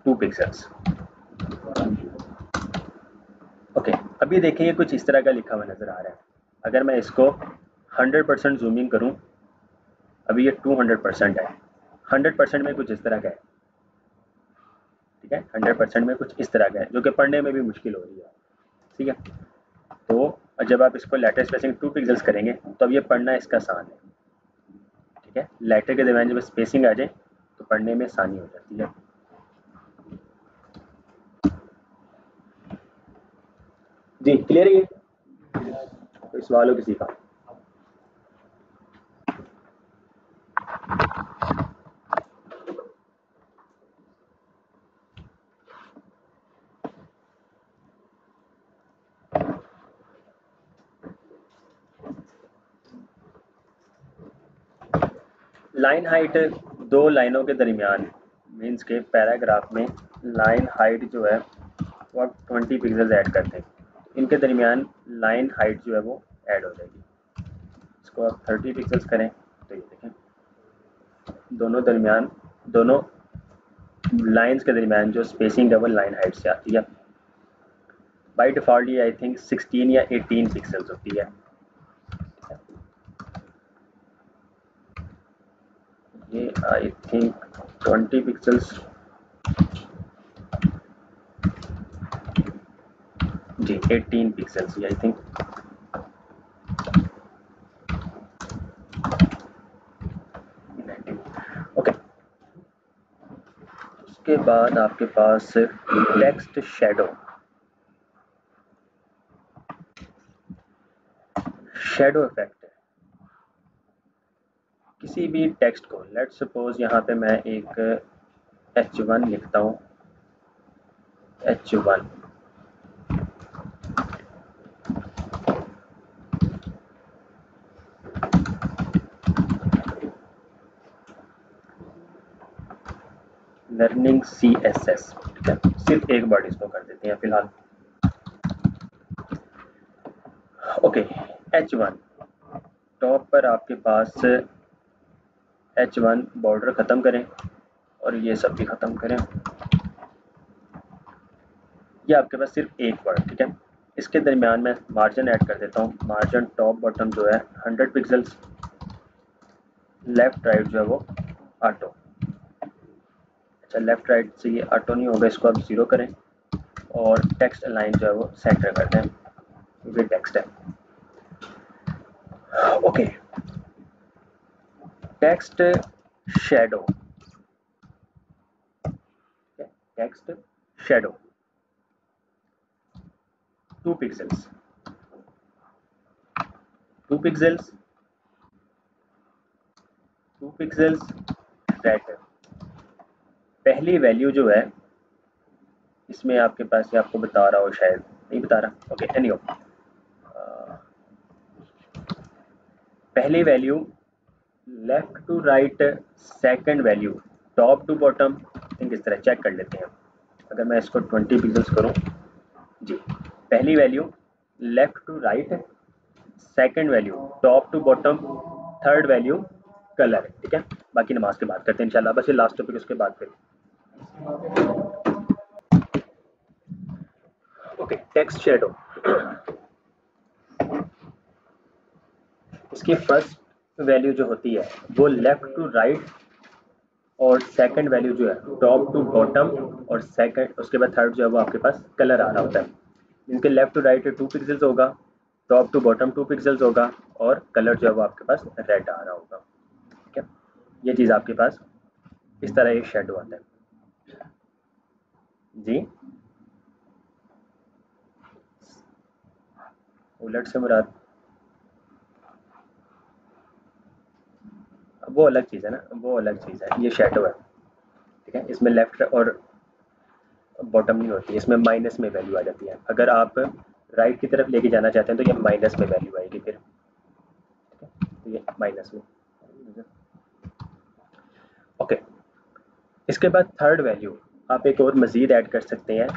2 pixels. Okay, अभी देखिए कुछ इस तरह का लिखा हुआ नज़र आ रहा है। अगर मैं इसको 100% जूमिंग करूं, अभी ये 200% है, 100% में कुछ इस तरह का है, ठीक है, 100% में कुछ इस तरह का है जो कि पढ़ने में भी मुश्किल हो रही है, ठीक है। तो जब आप इसको लेटर स्पेसिंग 2 पिक्सल्स करेंगे तो अब ये पढ़ना इसका आसान है, ठीक है। लेटर के दरमियान जब स्पेसिंग आ जाए तो पढ़ने में आसानी हो जाती है। जी क्लियर है, कोई सवाल हो किसी का? लाइन हाइट 2 लाइनों के दरमियान मीन्स के पैराग्राफ में लाइन हाइट जो है वो आप 20 पिक्सल्स ऐड करते हैं, इनके दरमियान लाइन हाइट जो है वो ऐड हो जाएगी। इसको आप 30 पिक्सल्स करें तो ये देखें दोनों दरमियान, दोनों लाइंस के दरमियान जो स्पेसिंग है वो लाइन हाइट से आती है। बाय डिफ़ॉल्ट ये आई थिंक 16 या 18 पिक्सल्स होती है। ये आई थिंक 20 पिक्सल्स, जी 18 पिक्सल्स आई थिंक। ओके, उसके बाद आपके पास टेक्स्ट शैडो, शैडो इफेक्ट है किसी भी टेक्स्ट को। लेट्स सपोज यहाँ पे मैं एक H1 लिखता हूँ, H1, लर्निंग CSS, ठीक है, सिर्फ एक वर्ड इसको कर देते हैं फिलहाल। ओके, H1 टॉप पर आपके पास H1 बॉर्डर ख़त्म करें और ये सब भी ख़त्म करें, ये आपके पास सिर्फ एक वर्ड, ठीक है। इसके दरमियान मैं मार्जिन ऐड कर देता हूँ, मार्जिन टॉप बॉटम जो है 100 पिक्सल्स, लेफ़्ट राइट जो है वो ऑटो। अच्छा, लेफ़्ट राइट से ये ऑटो नहीं होगा, इसको आप 0 करें और टेक्स्ट अलाइन जो है वो सेंटर कर दें, ये टेक्स्ट है। Okay, text shadow, text shadow 2 pixels, 2 pixels, 2 pixels red. पहली वैल्यू जो है इसमें आपके पास, ये आपको बता रहा हो शायद, नहीं बता रहा, ओके एनीहो, पहली value left to right, second value top to bottom, think इस तरह चेक कर लेते हैं। अगर मैं इसको 20 पिक्सल्स करूं, जी पहली value left to right, second value top to bottom, third value colour, ठीक है। बाकी नमाज के बाद करते हैं इंशाल्लाह, बस ये लास्ट टॉपिक, उसके बाद फिर ओके। टेक्स्ट शैडो, इसकी फर्स्ट वैल्यू जो होती है वो लेफ्ट टू राइट और सेकंड वैल्यू जो है टॉप टू बॉटम, और सेकंड उसके बाद थर्ड जो है वो आपके पास कलर आ रहा होता है। इनके लेफ्ट टू राइट 2 पिक्सल्स होगा, टॉप टू बॉटम 2 पिक्सल्स होगा और कलर जो है वो आपके पास रेड आ रहा होगा, ठीक है। ये चीज़ आपके पास इस तरह एक शेडो आता है जी। उलट से मुराद वो अलग चीज़ है ना, वो अलग चीज़ है, ये शेडो है, ठीक है। इसमें लेफ्ट और बॉटम नहीं होती, इसमें माइनस में वैल्यू आ जाती है। अगर आप राइट की तरफ लेके जाना चाहते हैं तो ये माइनस में वैल्यू आएगी फिर, ठीक है, तो ये माइनस में। ओके, इसके बाद थर्ड वैल्यू आप एक और मज़ीद ऐड कर सकते हैं,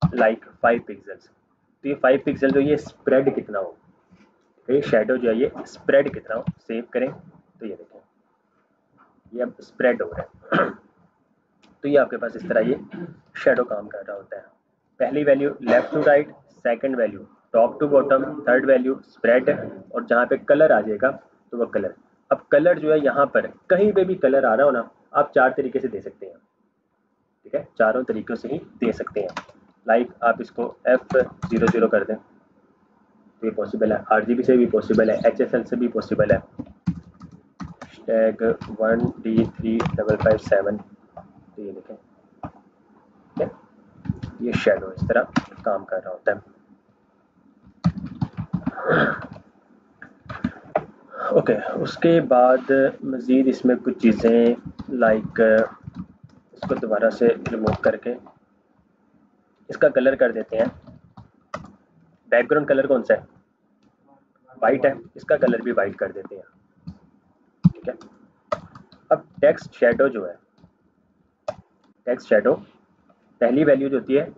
लाइक 5 पिक्सल्स। तो ये 5 पिक्सल जो ये स्प्रेड कितना हो, ये शेडो जो है ये स्प्रेड कितना हो, सेव करें तो ये देखें ये अब स्प्रेड हो रहा है। तो ये आपके पास इस तरह ये शेडो काम कर रहा होता है। पहली value left to right, second value top to bottom, third value spread, और जहाँ पे कलर आ जाएगा तो वो कलर। अब कलर जो है यहाँ पर कहीं पे भी कलर आ रहा हो ना, आप 4 तरीके से दे सकते हैं, ठीक है, चारों तरीक़ों से ही दे सकते हैं। लाइक आप इसको F00 कर दें तो ये पॉसिबल है, RGB से भी पॉसिबल है, HSL से भी पॉसिबल है, टैग 1D3557, तो ये देखें, ठीक है, ये शेडो इस तरह काम कर रहा होता है। ओके, उसके बाद मज़ीद इसमें कुछ चीज़ें लाइक इसको दोबारा से रिमूव करके इसका कलर कर देते हैं। बैकग्राउंड कलर कौन सा है, वाइट है, इसका कलर भी वाइट कर देते हैं, ठीक है। अब टेक्स्ट शेडो जो है, टेक्स्ट शेडो पहली वैल्यू जो होती है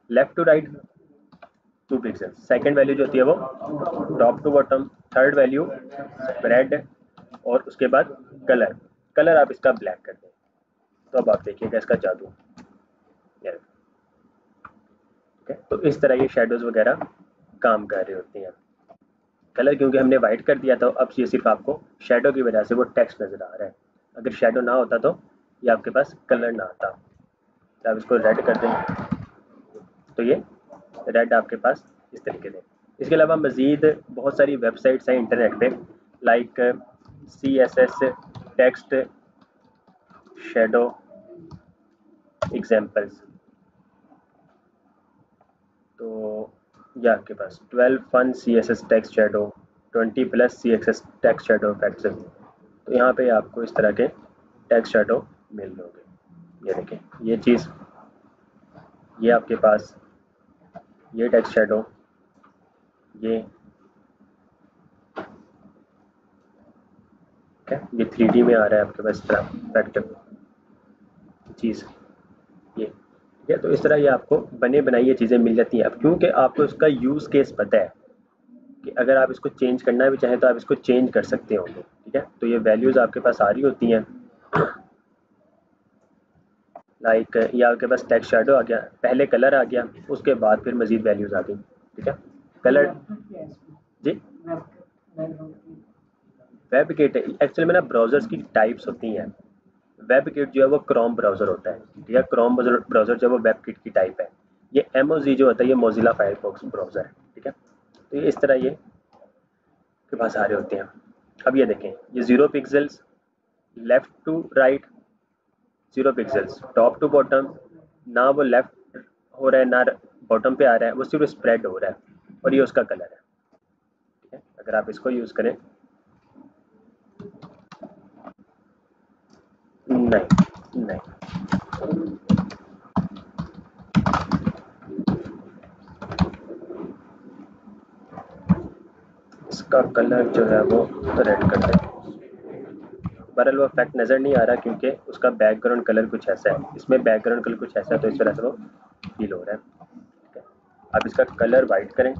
left to right 2 pixel, second value जो होती है वो top to bottom, third value spread, और उसके बाद कलर, कलर आप इसका ब्लैक कर दें। तो अब आप देखिएगा इसका जादू, ठीक है। तो इस तरह ये शेडोज वगैरह काम कर रही होती हैं। कलर क्योंकि हमने वाइट कर दिया था, अब ये सिर्फ आपको शेडो की वजह से वो टेक्स्ट नज़र आ रहा है। अगर शेडो ना होता तो ये आपके पास कलर ना आता। तो आप इसको रेड कर दें तो ये रेड आपके पास इस तरीके से। इसके अलावा मज़ीद बहुत सारी वेबसाइट्स हैं इंटरनेट पे, like CSS text shadow examples. तो ये आपके पास 12 fun CSS text shadow, 20+ CSS text shadow effects. तो यहाँ पे आपको इस तरह के टेक्स्ट शेडो मिल जाओगे। ये देखें ये चीज़, ये आपके पास ये टेक्स्ट शेडो, ये ये 3D में आ रहा है आपके पास इस तरह इफेक्ट चीज़, ये ठीक है। तो इस तरह ये आपको बने बनाई ये चीज़ें मिल जाती हैं। अब क्योंकि आपको इसका यूज़ केस पता है कि अगर आप इसको चेंज करना भी चाहें तो आप इसको चेंज कर सकते होंगे, ठीक है। तो ये वैल्यूज़ आपके पास आ रही होती हैं, लाइक ये आपके पास टेक्स्ट शेडो आ गया, पहले कलर आ गया, उसके बाद फिर मज़ीद वैल्यूज़ आ गई, ठीक है। कलर जी, वेब किट एक्चुअली में ना ब्राउज़र्स की टाइप्स होती हैं। वेब किट जो है वो क्रोम ब्राउज़र होता है, ठीक है, क्रोम ब्राउज़र जो है वो वेब किट की टाइप है। ये MOZ जो होता है ये मोजिला फायरफॉक्स ब्राउज़र है, ठीक है। तो ये इस तरह ये के पास आ रहे होते हैं। अब ये देखें ये 0 pixels, left to right 0 pixels, top to bottom, ना वो लेफ़्ट हो रहा है ना बॉटम पे आ रहा है, वो सिर्फ स्प्रेड हो रहा है, और ये उसका कलर है, ठीक है। अगर आप इसको यूज़ करें, नहीं नहीं, इसका कलर जो है वो रेड कर दें। बहरहाल वो इफेक्ट नज़र नहीं आ रहा क्योंकि उसका बैकग्राउंड कलर कुछ ऐसा है, इसमें बैकग्राउंड कलर कुछ ऐसा है, तो इस तरह से वो फील हो रहा है, ठीक है। आप इसका कलर वाइट करें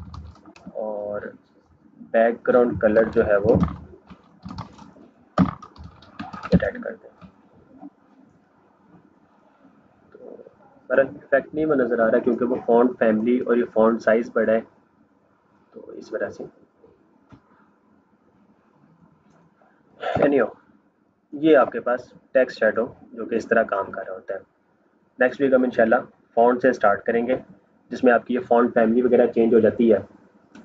और बैकग्राउंड कलर जो है वो रेड कर दें। तो बहरहाल इफेक्ट नहीं वो नज़र आ रहा क्योंकि वो फॉन्ट फैमिली और ये फॉन्ट साइज़ बड़ा है, तो इस वजह से। एनीहो, ये आपके पास टेक्स्ट शेडो जो कि इस तरह काम कर रहा होता है। नेक्स्ट वीक हम इंशाल्लाह फ़ॉन्ट से स्टार्ट करेंगे, जिसमें आपकी ये फ़ॉन्ट फैमिली वगैरह चेंज हो जाती है,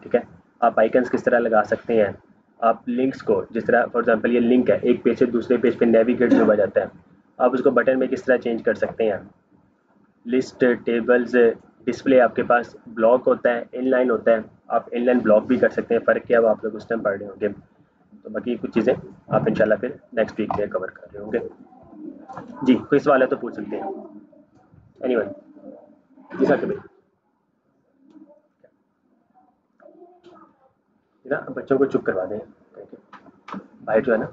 ठीक है। आप आइकन्स किस तरह लगा सकते हैं, आप लिंक्स को जिस तरह फॉर एग्जांपल ये लिंक है, एक पेज से दूसरे पेज पे नेविगेट हुआ जाता है, आप उसको बटन में किस तरह चेंज कर सकते हैं। लिस्ट, टेबल्स, डिस्प्ले आपके पास ब्लॉक होता है, इनलाइन होता है, आप इनलाइन ब्लॉक भी कर सकते हैं। फ़र्क क्या है वो आप लोग उस टाइम पढ़ रहे होंगे। तो बाकी कुछ चीज़ें आप इंशाल्लाह फिर नेक्स्ट वीक में कवर कर रहे होंगे। जी, कोई सवाल है तो पूछ सकते हैं। एनीवन, जी सर कभी ना बच्चों को चुप करवा दें, भाई जो है ना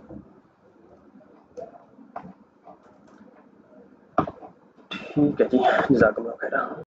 ठीक है जी, जज़ाकल्लाह खैर।